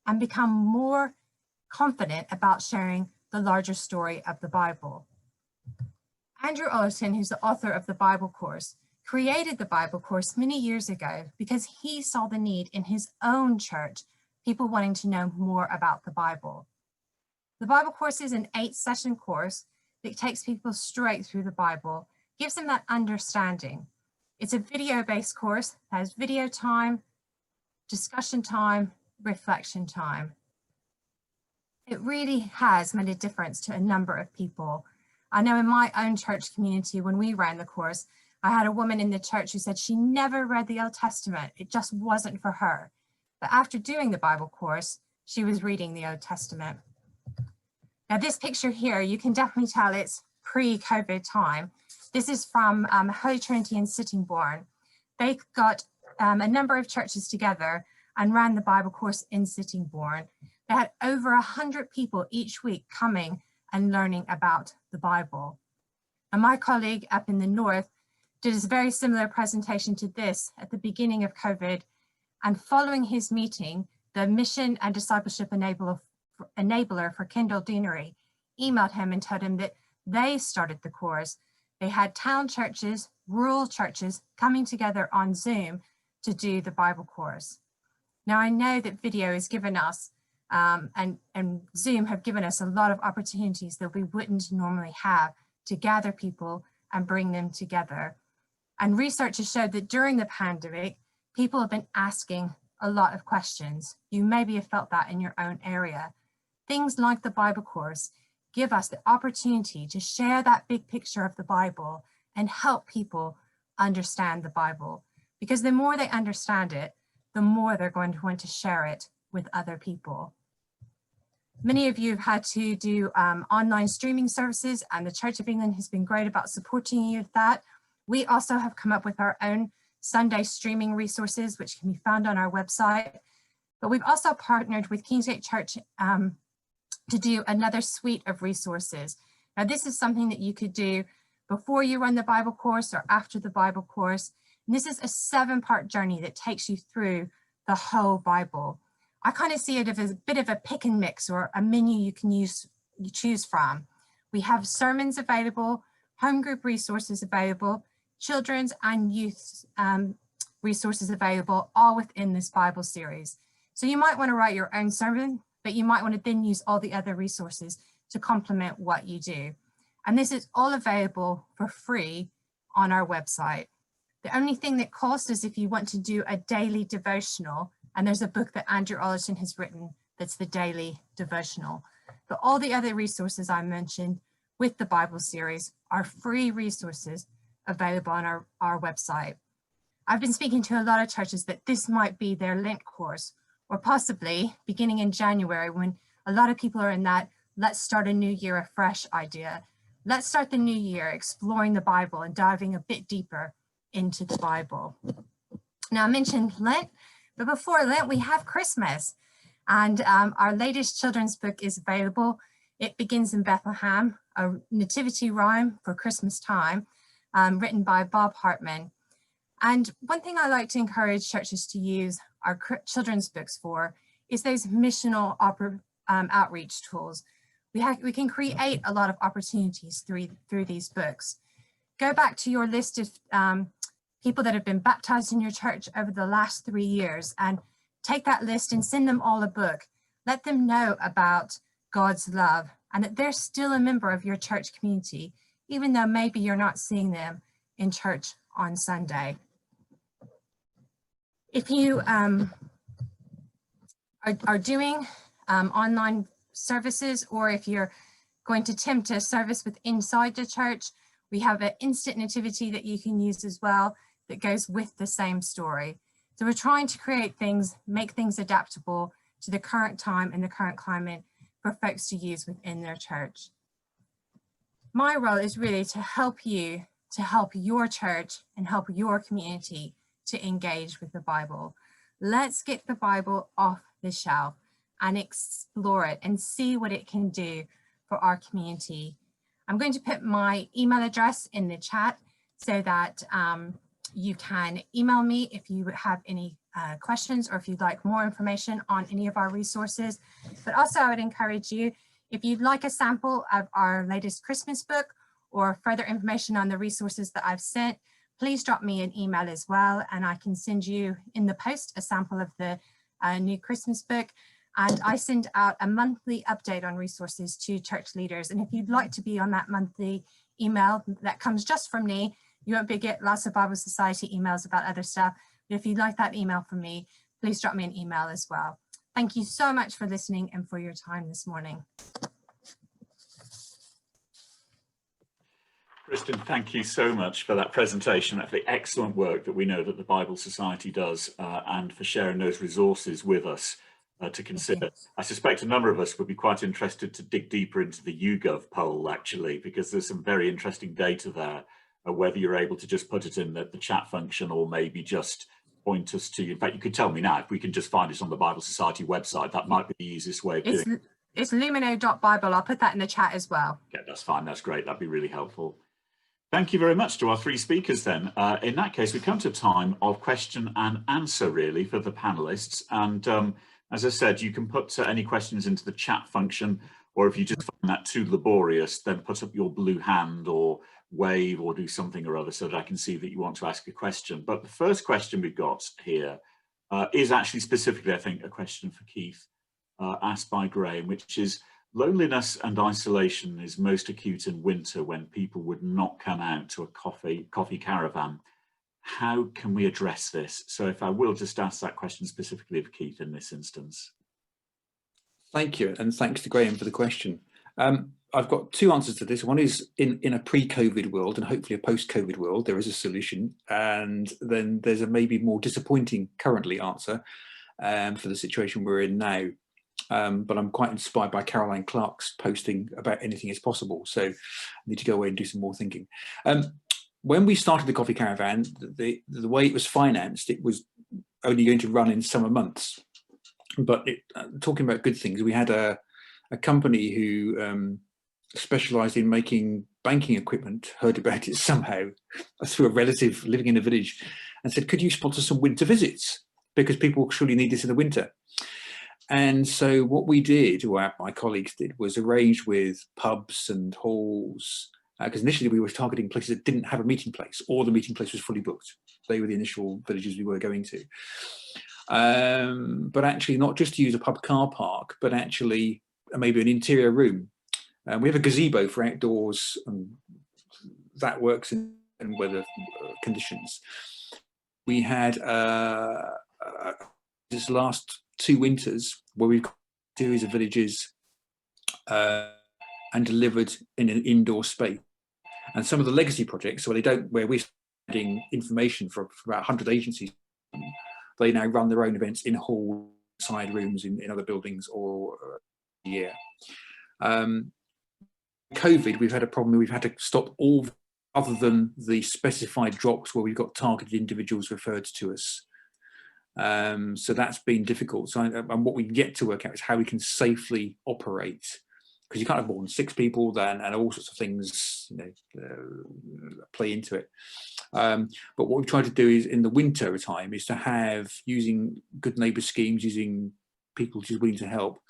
and become more confident about sharing the larger story of the Bible. Andrew Ollerton, who's the author of the Bible course, created the Bible course many years ago because he saw the need in his own church, people wanting to know more about the Bible. The Bible course is an 8-session course that takes people straight through the Bible, gives them that understanding. It's a video-based course that has video time, discussion time, reflection time. It really has made a difference to a number of people. I know in my own church community, when we ran the course, I had a woman in the church who said she never read the Old Testament. It just wasn't for her. But after doing the Bible course, she was reading the Old Testament. Now this picture here, you can definitely tell it's pre-COVID time. This is from Holy Trinity in Sittingbourne. They got a number of churches together and ran the Bible course in Sittingbourne. They had over 100 people each week coming and learning about the Bible. And my colleague up in the north did a very similar presentation to this at the beginning of COVID. And following his meeting, the Mission and Discipleship Enabler for Kendall Deanery emailed him and told him that they started the course. They had town churches, rural churches coming together on Zoom to do the Bible course. Now I know that video has given us and Zoom have given us a lot of opportunities that we wouldn't normally have to gather people and bring them together. And research has showed that during the pandemic, people have been asking a lot of questions. You maybe have felt that in your own area. Things like the Bible course give us the opportunity to share that big picture of the Bible and help people understand the Bible. Because the more they understand it, the more they're going to want to share it with other people. Many of you have had to do online streaming services, and the Church of England has been great about supporting you with that. We also have come up with our own Sunday streaming resources, which can be found on our website. But we've also partnered with Kingsgate Church to do another suite of resources. Now, this is something that you could do before you run the Bible course or after the Bible course. And this is a 7-part journey that takes you through the whole Bible. I kind of see it as a bit of a pick and mix, or a menu you can choose from. We have sermons available, home group resources available, children's and youth resources available, all within this Bible series. So you might want to write your own sermon, but you might want to then use all the other resources to complement what you do. And this is all available for free on our website. The only thing that costs is if you want to do a daily devotional, and there's a book that Andrew Ollerton has written that's the daily devotional. But all the other resources I mentioned with the Bible series are free resources available on our website. I've been speaking to a lot of churches that this might be their Lent course, or possibly beginning in January, when a lot of people are in that let's start a new year afresh idea. Let's start the new year exploring the Bible and diving a bit deeper into the Bible. Now I mentioned Lent, but before Lent we have Christmas, and our latest children's book is available. It Begins in Bethlehem, a nativity rhyme for Christmas time, written by Bob Hartman. And one thing I like to encourage churches to use our children's books for is those missional outreach tools. We can create a lot of opportunities through these books. Go back to your list of people that have been baptized in your church over the last 3 years and take that list and send them all a book. Let them know about God's love and that they're still a member of your church community, even though maybe you're not seeing them in church on Sunday. If you are doing online services, or if you're going to attempt a service with inside the church, we have an instant nativity that you can use as well that goes with the same story. So we're trying to create things, make things adaptable to the current time and the current climate for folks to use within their church. My role is really to help you, to help your church and help your community to engage with the Bible. Let's get the Bible off the shelf and explore it and see what it can do for our community. I'm going to put my email address in the chat so that you can email me if you have any questions, or if you'd like more information on any of our resources. But also I would encourage you, if you'd like a sample of our latest Christmas book or further information on the resources that I've sent, please drop me an email as well, and I can send you in the post a sample of the new Christmas book. And I send out a monthly update on resources to church leaders. And if you'd like to be on that monthly email that comes just from me, you won't get lots of Bible Society emails about other stuff. But if you'd like that email from me, please drop me an email as well. Thank you so much for listening and for your time this morning.
Kristen, thank you so much for that presentation, for the excellent work that we know that the Bible Society does, and for sharing those resources with us to consider. I suspect a number of us would be quite interested to dig deeper into the YouGov poll, actually, because there's some very interesting data there, whether you're able to just put it in the chat function, or maybe just point us to, in fact, you could tell me now, if we can just find it on the Bible Society website, that might be the easiest way of doing it.
It's lumino.bible. I'll put that in the chat as well.
Yeah, that's fine. That's great. That'd be really helpful. Thank you very much to our three speakers then. In that case, we come to a time of question and answer, really, for the panelists. And as I said, you can put any questions into the chat function, or if you just find that too laborious, then put up your blue hand or wave or do something or other so that I can see that you want to ask a question. But the first question we've got here is actually specifically, I think, a question for Keith, asked by Graham, which is, loneliness and isolation is most acute in winter when people would not come out to a coffee caravan. How can we address this? So if I will just ask that question specifically of Keith in this instance.
Thank you, and thanks to Graham for the question. I've got two answers to this. One is in a pre-COVID world, and hopefully a post-COVID world, there is a solution. And then there's a maybe more disappointing currently answer for the situation we're in now. But I'm quite inspired by Caroline Clark's posting about anything is possible. So I need to go away and do some more thinking. When we started the coffee caravan, the way it was financed, it was only going to run in summer months. But talking about good things, we had a company who specialised in making banking equipment, heard about it somehow through a relative living in a village, and said, could you sponsor some winter visits? Because people surely need this in the winter. And so what we did, or my colleagues did, was arrange with pubs and halls, because initially we were targeting places that didn't have a meeting place, or the meeting place was fully booked. They were the initial villages we were going to. But actually not just to use a pub car park, but actually maybe an interior room. We have a gazebo for outdoors, and that works in weather conditions. We had this last 2 winters where we've got a series of villages and delivered in an indoor space. And some of the legacy projects, where we're sending information for about 100 agencies, they now run their own events in hall side rooms in other buildings or year. COVID, we've had a problem. We've had to stop all other than the specified drops where we've got targeted individuals referred to us. So that's been difficult. So, and what we get to work out is how we can safely operate, because you can't have more than 6 people then, and all sorts of things, play into it. But what we've tried to do is in the winter time is to have, using good neighbour schemes, using people who's willing to help,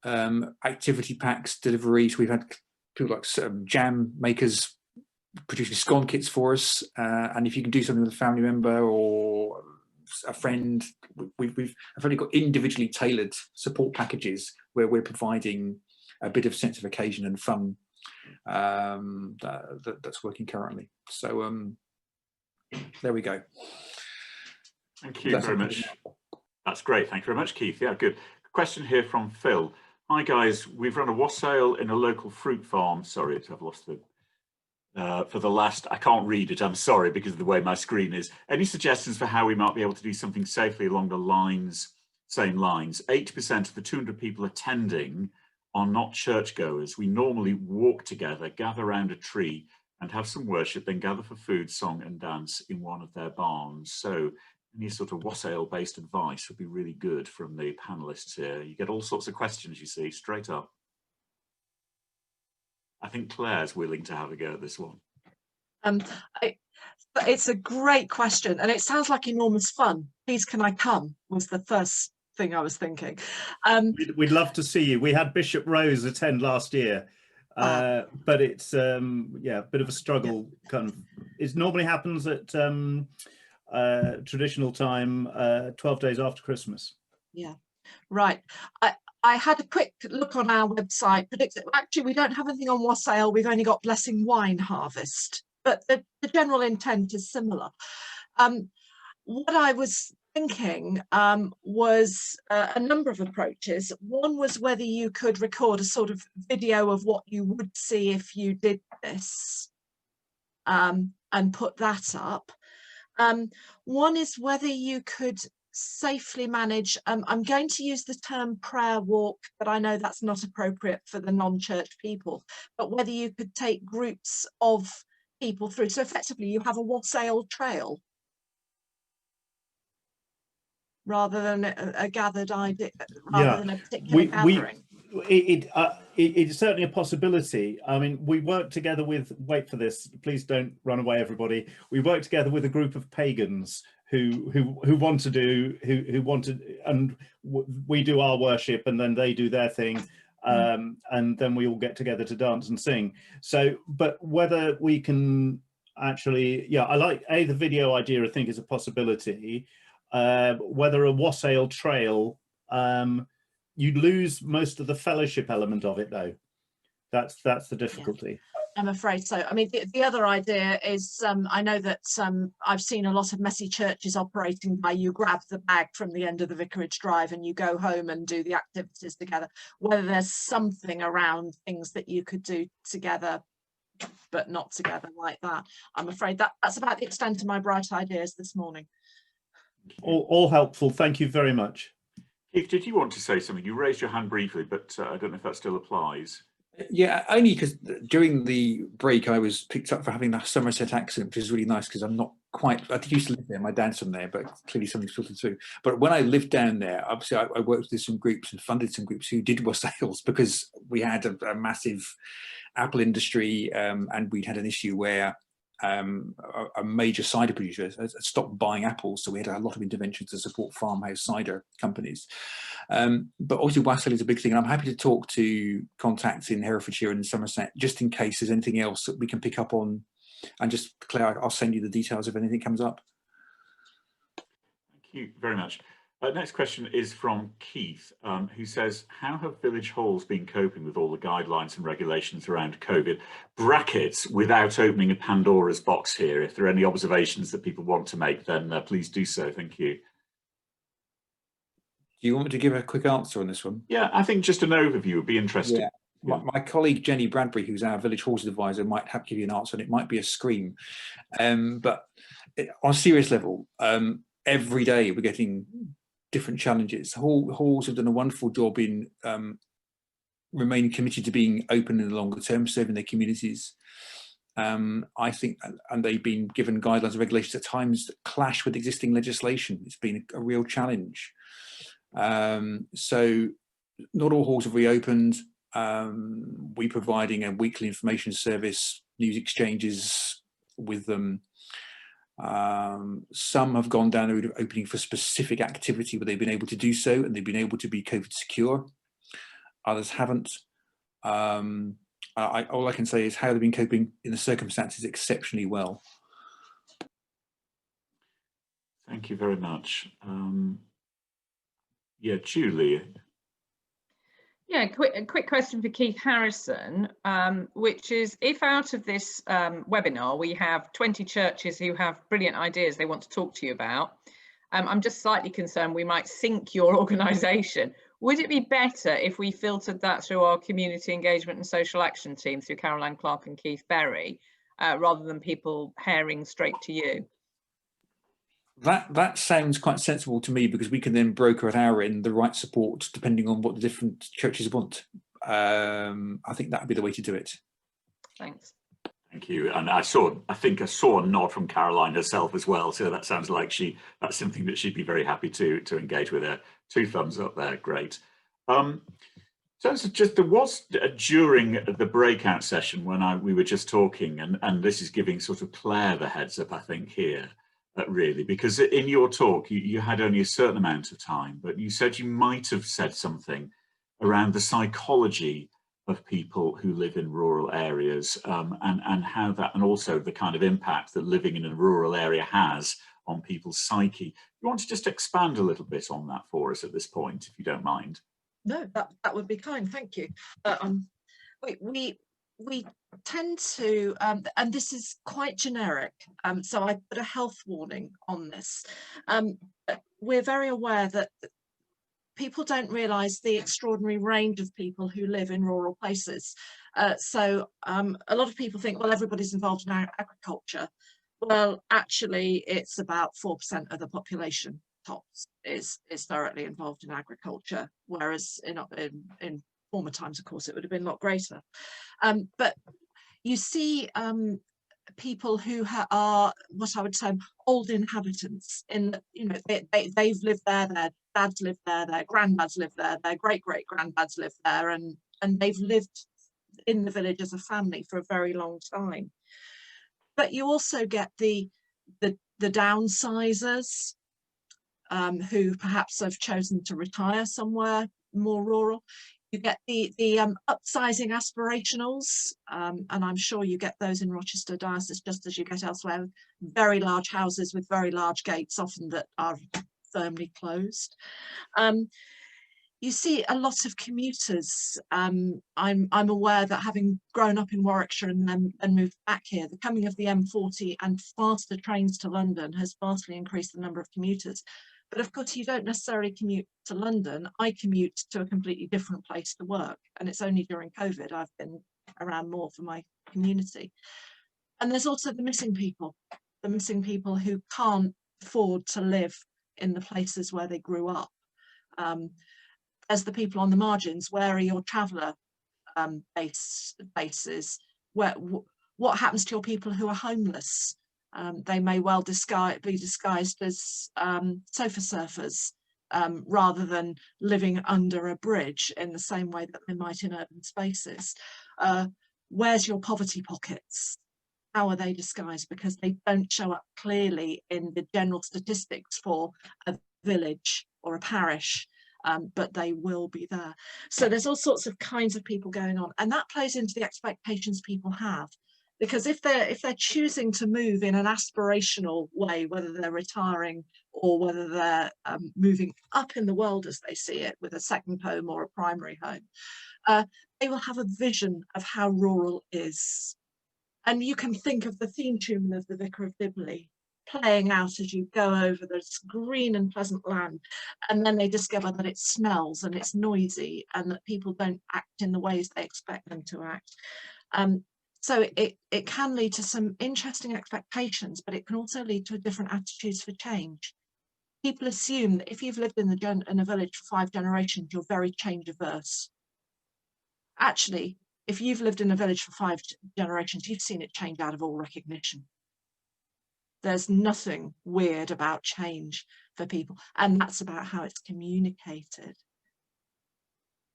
activity packs, deliveries. We've had people like jam makers producing scone kits for us, and if you can do something with a family member or a friend, I've only got individually tailored support packages where we're providing a bit of sense of occasion and fun that's working currently. So there we go.
Thank you very much. That's great. Thank you very much, Keith. Yeah, good. Question here from Phil. Hi guys, we've run a wassail in a local fruit farm. Sorry, I've lost the for the last, I can't read it, I'm sorry, because of the way my screen is. Any suggestions for how we might be able to do something safely along the same lines? 80% of the 200 people attending are not churchgoers. We normally walk together, gather around a tree and have some worship, then gather for food, song and dance in one of their barns. So any sort of wassail-based advice would be really good from the panelists here. You get all sorts of questions, you see, straight up. I think Claire's willing to have a go at this one.
It's a great question, and it sounds like enormous fun. Please, can I come? Was the first thing I was thinking.
We'd love to see you. We had Bishop Rose attend last year, but it's yeah, a bit of a struggle. Kind of, it normally happens at traditional time, 12 days after Christmas.
Yeah, right. I had a quick look on our website, but actually we don't have anything on wassail. We've only got blessing wine harvest, but the general intent is similar. What I was thinking was a number of approaches. One was whether you could record a sort of video of what you would see if you did this and put that up. One is whether you could safely manage, I'm going to use the term prayer walk, but I know that's not appropriate for the non-church people, but whether you could take groups of people through. So effectively you have a wassail trail rather than a gathered idea, rather than a particular gathering.
It's certainly a possibility. I mean, we work together with, wait for this, please don't run away everybody. We work together with a group of pagans who want to do, and we do our worship and then they do their thing. And then we all get together to dance and sing. So, but whether we can actually, yeah, I like the video idea, I think is a possibility. Whether a wassail trail, you lose most of the fellowship element of it though. That's the difficulty.
Yeah, I'm afraid so. I mean, the other idea is, I know that I've seen a lot of messy churches operating by you grab the bag from the end of the vicarage drive and you go home and do the activities together. Whether there's something around things that you could do together, but not together like that. I'm afraid that's about the extent of my bright ideas this morning.
All helpful. Thank you very much.
Keith, did you want to say something? You raised your hand briefly, but I don't know if that still applies.
Yeah, only because during the break I was picked up for having a Somerset accent, which is really nice because I'm not quite, I used to live there, my dad's from there, but clearly something's filtered through. But when I lived down there, obviously I worked with some groups and funded some groups who did wassails because we had a massive apple industry and we'd had an issue where a major cider producer stopped buying apples, so we had a lot of interventions to support farmhouse cider companies. But obviously wassail is a big thing, and I'm happy to talk to contacts in Herefordshire and Somerset just in case there's anything else that we can pick up on. And just Claire, I'll send you the details if anything comes up.
Thank you very much. Next question is from Keith, who says, how have village halls been coping with all the guidelines and regulations around COVID? Brackets, without opening a Pandora's box here. If there are any observations that people want to make, then please do so. Thank you.
Do you want me to give a quick answer on this one?
Yeah, I think just an overview would be interesting.
Yeah. My colleague Jenny Bradbury, who's our village halls advisor, might have to give you an answer, and it might be a scream. But on a serious level, every day we're getting different challenges. Halls have done a wonderful job in remaining committed to being open in the longer term, serving their communities. I think, and they've been given guidelines and regulations at times that clash with existing legislation. It's been a real challenge. So not all halls have reopened. We're providing a weekly information service, news exchanges with them. Some have gone down the route of opening for specific activity where they've been able to do so and they've been able to be COVID secure. Others haven't. All I can say is how they've been coping in the circumstances exceptionally well.
Thank you very much. Yeah, Julie.
Yeah, a quick question for Keith Harrison, which is, if out of this webinar we have 20 churches who have brilliant ideas they want to talk to you about, I'm just slightly concerned we might sink your organisation. Would it be better if we filtered that through our community engagement and social action team through Caroline Clark and Keith Berry, rather than people herring straight to you?
That sounds quite sensible to me, because we can then broker at our end the right support depending on what the different churches want. I think that would be the way to do it.
Thanks.
Thank you. And I think I saw a nod from Caroline herself as well. So that sounds like that's something that she'd be very happy to engage with her. 2 thumbs up there. Great. So there was during the breakout session when we were just talking, and this is giving sort of Claire the heads up, I think, here. Really, because in your talk you had only a certain amount of time, but you said you might have said something around the psychology of people who live in rural areas, and how that, and also the kind of impact that living in a rural area has on people's psyche. You want to just expand a little bit on that for us at this point, if you don't mind?
No, that would be kind, thank you. We tend to, and this is quite generic, so I put a health warning on this. We're very aware that people don't realise the extraordinary range of people who live in rural places. So a lot of people think, well, everybody's involved in agriculture. Well, actually, it's about 4% of the population tops is directly involved in agriculture, whereas in former times, of course, it would have been a lot greater. But you see people who are what I would say old inhabitants, in, you know, they've lived there, their dads live there, their granddads live there, their great-great-granddads live there, and they've lived in the village as a family for a very long time. But you also get the downsizers who perhaps have chosen to retire somewhere more rural. You get the upsizing aspirationals, and I'm sure you get those in Rochester Diocese just as you get elsewhere. Very large houses with very large gates, often that are firmly closed. You see a lot of commuters. I'm aware that, having grown up in Warwickshire and then moved back here, the coming of the M40 and faster trains to London has vastly increased the number of commuters. But of course, you don't necessarily commute to London. I commute to a completely different place to work, and it's only during COVID I've been around more for my community. And there's also the missing people who can't afford to live in the places where they grew up. As the people on the margins, where are your traveller bases? What happens to your people who are homeless? They may well be disguised as sofa surfers, rather than living under a bridge in the same way that they might in urban spaces. Where's your poverty pockets? How are they disguised? Because they don't show up clearly in the general statistics for a village or a parish, but they will be there. So there's all sorts of kinds of people going on, and that plays into the expectations people have. Because if they're choosing to move in an aspirational way, whether they're retiring or whether they're moving up in the world as they see it with a second home or a primary home, they will have a vision of how rural is. And you can think of the theme tune of the Vicar of Dibley playing out as you go over this green and pleasant land, and then they discover that it smells and it's noisy and that people don't act in the ways they expect them to act. So it can lead to some interesting expectations, but it can also lead to different attitudes for change. People assume that if you've lived in a village for 5 generations, you're very change averse. Actually, if you've lived in a village for 5 generations, you've seen it change out of all recognition. There's nothing weird about change for people, and that's about how it's communicated.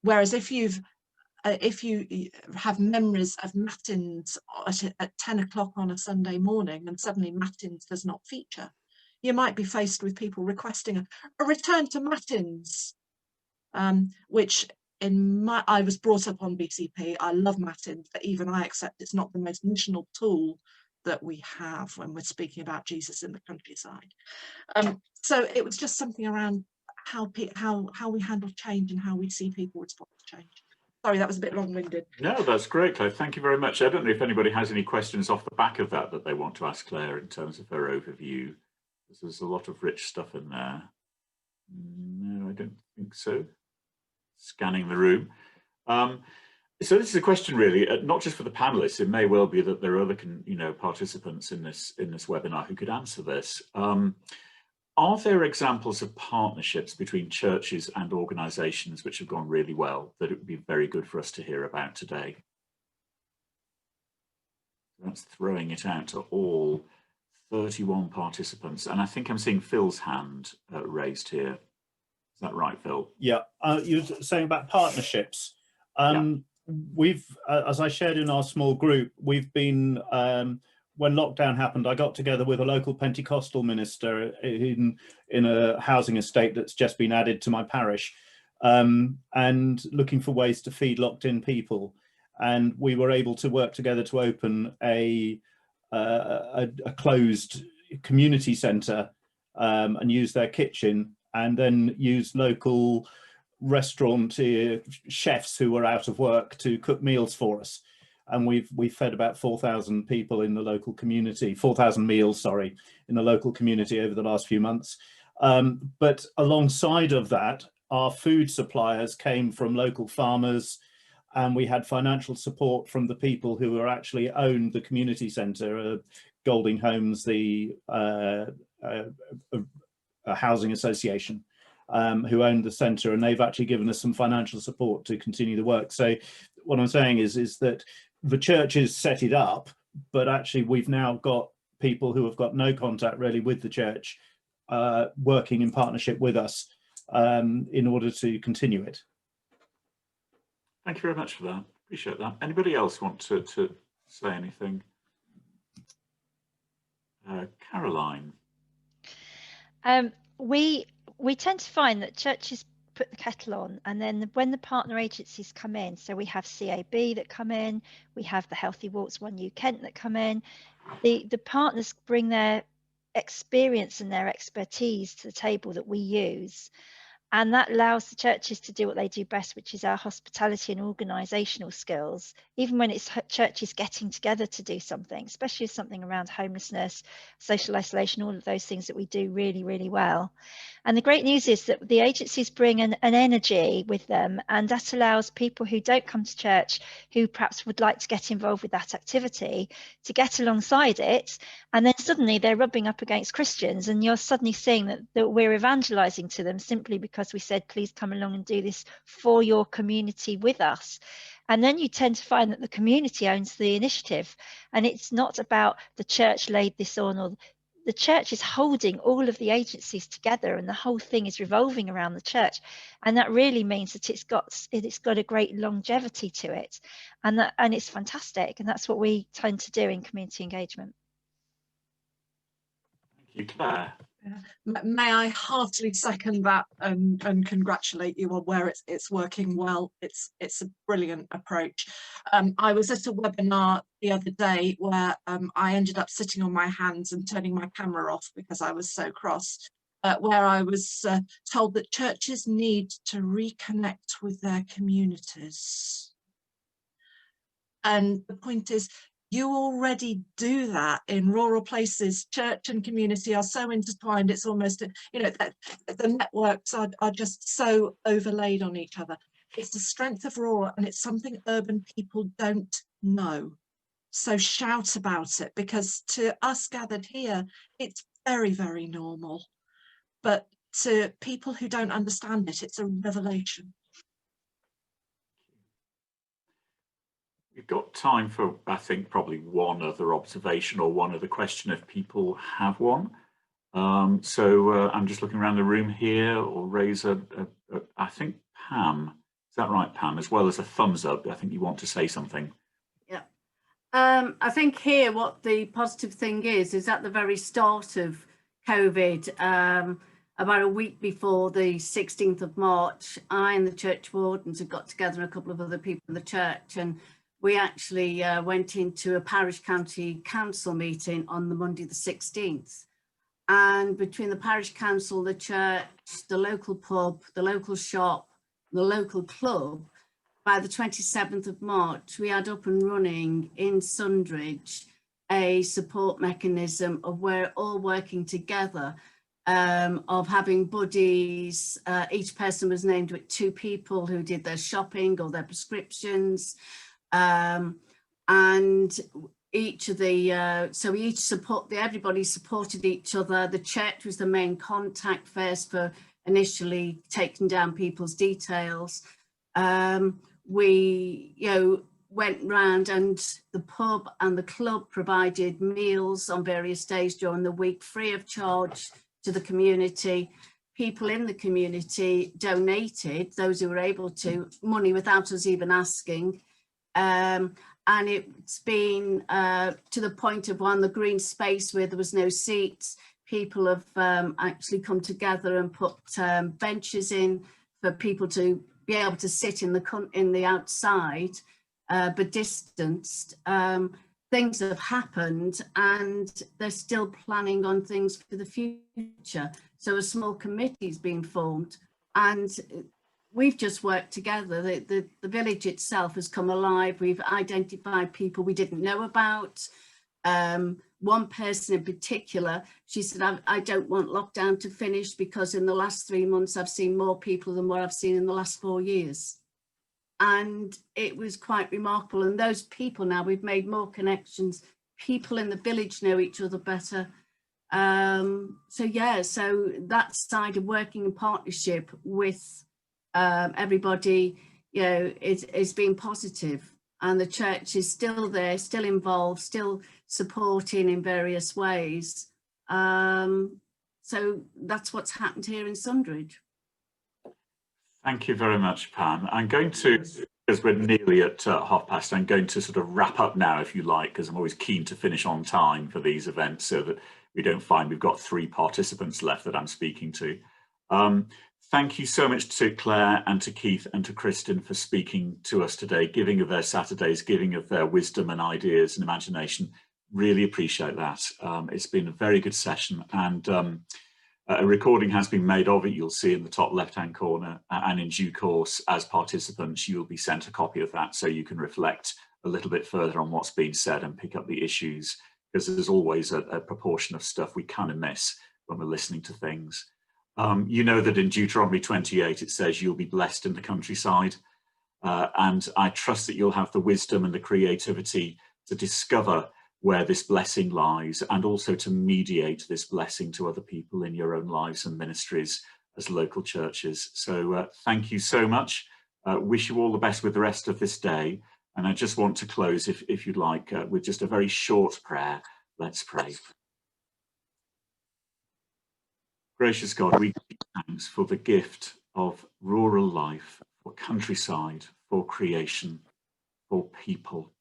Whereas if you have memories of matins at 10 o'clock on a Sunday morning and suddenly matins does not feature, you might be faced with people requesting a return to matins, which I was brought up on BCP. I love matins, but even I accept it's not the most missional tool that we have when we're speaking about Jesus in the countryside. So it was just something around how we handle change and how we see people respond to change. Sorry, that was a bit long-winded.
No, that's great, Claire. Thank you very much. I don't know if anybody has any questions off the back of that they want to ask Claire in terms of her overview. There's a lot of rich stuff in there. No, I don't think so. Scanning the room. So this is a question really, not just for the panelists. It may well be that there are other, participants in this webinar who could answer this. Are there examples of partnerships between churches and organisations which have gone really well that it would be very good for us to hear about today? That's throwing it out to all 31 participants. And I think I'm seeing Phil's hand raised here. Is that right, Phil?
Yeah, you were saying about partnerships.
Yeah.
We've, as I shared in our small group, we've been, when lockdown happened, I got together with a local Pentecostal minister in a housing estate that's just been added to my parish, and looking for ways to feed locked-in people. And we were able to work together to open a closed community centre and use their kitchen, and then use local restaurant chefs who were out of work to cook meals for us. And we've fed about 4,000 people in the local community, 4,000 meals, sorry, in the local community over the last few months. But alongside of that, our food suppliers came from local farmers, and we had financial support from the people who were actually owned the community centre, Golding Homes, the a housing association, who owned the centre, and they've actually given us some financial support to continue the work. So what I'm saying is that the church has set it up, but actually we've now got people who have got no contact really with the church working in partnership with us in order to continue it.
Thank you very much for that. Appreciate that. Anybody else want to say anything? Caroline.
We tend to find that churches put the kettle on, and then when the partner agencies come in, so we have CAB that come in, we have the Healthy Walks 1 U Kent that come in, the partners bring their experience and their expertise to the table that we use. And that allows the churches to do what they do best, which is our hospitality and organisational skills, even when it's churches getting together to do something, especially something around homelessness, social isolation, all of those things that we do really, really well. And the great news is that the agencies bring an energy with them, and that allows people who don't come to church, who perhaps would like to get involved with that activity, to get alongside it. And then suddenly they're rubbing up against Christians, and you're suddenly seeing that we're evangelizing to them simply because we said, please come along and do this for your community with us. And then you tend to find that the community owns the initiative, and it's not about the church laid this on, or the church is holding all of the agencies together, and the whole thing is revolving around the church. And that really means that it's got a great longevity to it, and it's fantastic. And that's what we tend to do in community engagement.
Thank you, Claire.
May I heartily second that and congratulate you on where it's working well. It's a brilliant approach. I was at a webinar the other day where I ended up sitting on my hands and turning my camera off because I was so cross, where I was told that churches need to reconnect with their communities. And the point is, you already do that in rural places. Church and community are so intertwined. It's almost, that the networks are just so overlaid on each other. It's the strength of rural, and it's something urban people don't know. So shout about it, because to us gathered here, it's very, very normal. But to people who don't understand it, it's a revelation.
We've got time for, I think, probably one other observation or one other question if people have one. So I'm just looking around the room here, or raise I think Pam, is that right, Pam? As well as a thumbs up, I think you want to say something.
Yeah, I think here what the positive thing is at the very start of COVID, about a week before the 16th of March, I and the church wardens had got together, and a couple of other people in the church, and we actually went into a parish county council meeting on the Monday the 16th. And between the parish council, the church, the local pub, the local shop, the local club, by the 27th of March, we had up and running in Sundridge a support mechanism of we're all working together, of having buddies. Each person was named with 2 people who did their shopping or their prescriptions. And each of the, so we each everybody supported each other. The church was the main contact first for initially taking down people's details. We, went round, and the pub and the club provided meals on various days during the week free of charge to the community. People in the community donated, those who were able to, money without us even asking. And it's been to the point of on the green space where there was no seats, people have actually come together and put benches in for people to be able to sit in the outside, but distanced. Things have happened, and they're still planning on things for the future. So a small committee's been formed, and we've just worked together. The village itself has come alive. We've identified people we didn't know about. One person in particular, she said, I don't want lockdown to finish because in the last 3 months, I've seen more people than what I've seen in the last 4 years. And it was quite remarkable. And those people now, we've made more connections. People in the village know each other better. So yeah, so that side of working in partnership with everybody, is being positive. And the church is still there, still involved, still supporting in various ways. So that's what's happened here in Sundridge.
Thank you very much, Pam. I'm going to, because we're nearly at past, I'm going to sort of wrap up now, if you like, because I'm always keen to finish on time for these events so that we don't find we've got 3 participants left that I'm speaking to. Thank you so much to Claire and to Keith and to Kristen for speaking to us today, giving of their Saturdays, giving of their wisdom and ideas and imagination. Really appreciate that. It's been a very good session, and a recording has been made of it. You'll see in the top left-hand corner, and in due course, as participants, you'll be sent a copy of that so you can reflect a little bit further on what's been said and pick up the issues, because there's always a proportion of stuff we kind of miss when we're listening to things. You know that in Deuteronomy 28, it says you'll be blessed in the countryside. And I trust that you'll have the wisdom and the creativity to discover where this blessing lies, and also to mediate this blessing to other people in your own lives and ministries as local churches. So thank you so much. Wish you all the best with the rest of this day. And I just want to close, if you'd like, with just a very short prayer. Let's pray. Gracious God, we give you thanks for the gift of rural life, for countryside, for creation, for people.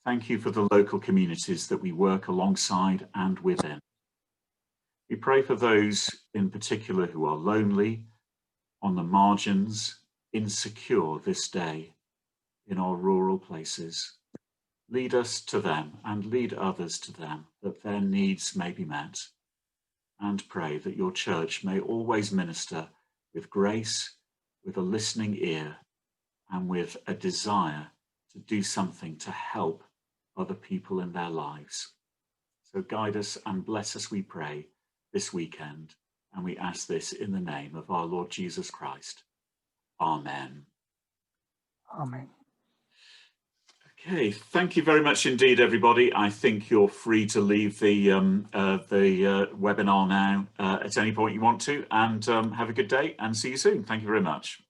Thank you for the local communities that we work alongside and within. We pray for those in particular who are lonely, on the margins, insecure this day in our rural places. Lead us to them and lead others to them, that their needs may be met. And pray that your church may always minister with grace, with a listening ear, and with a desire to do something to help other people in their lives. So guide us and bless us, we pray, this weekend. And we ask this in the name of our Lord Jesus Christ. Amen.
Amen.
Okay, thank you very much indeed, everybody. I think you're free to leave the webinar now at any point you want to, and have a good day and see you soon. Thank you very much.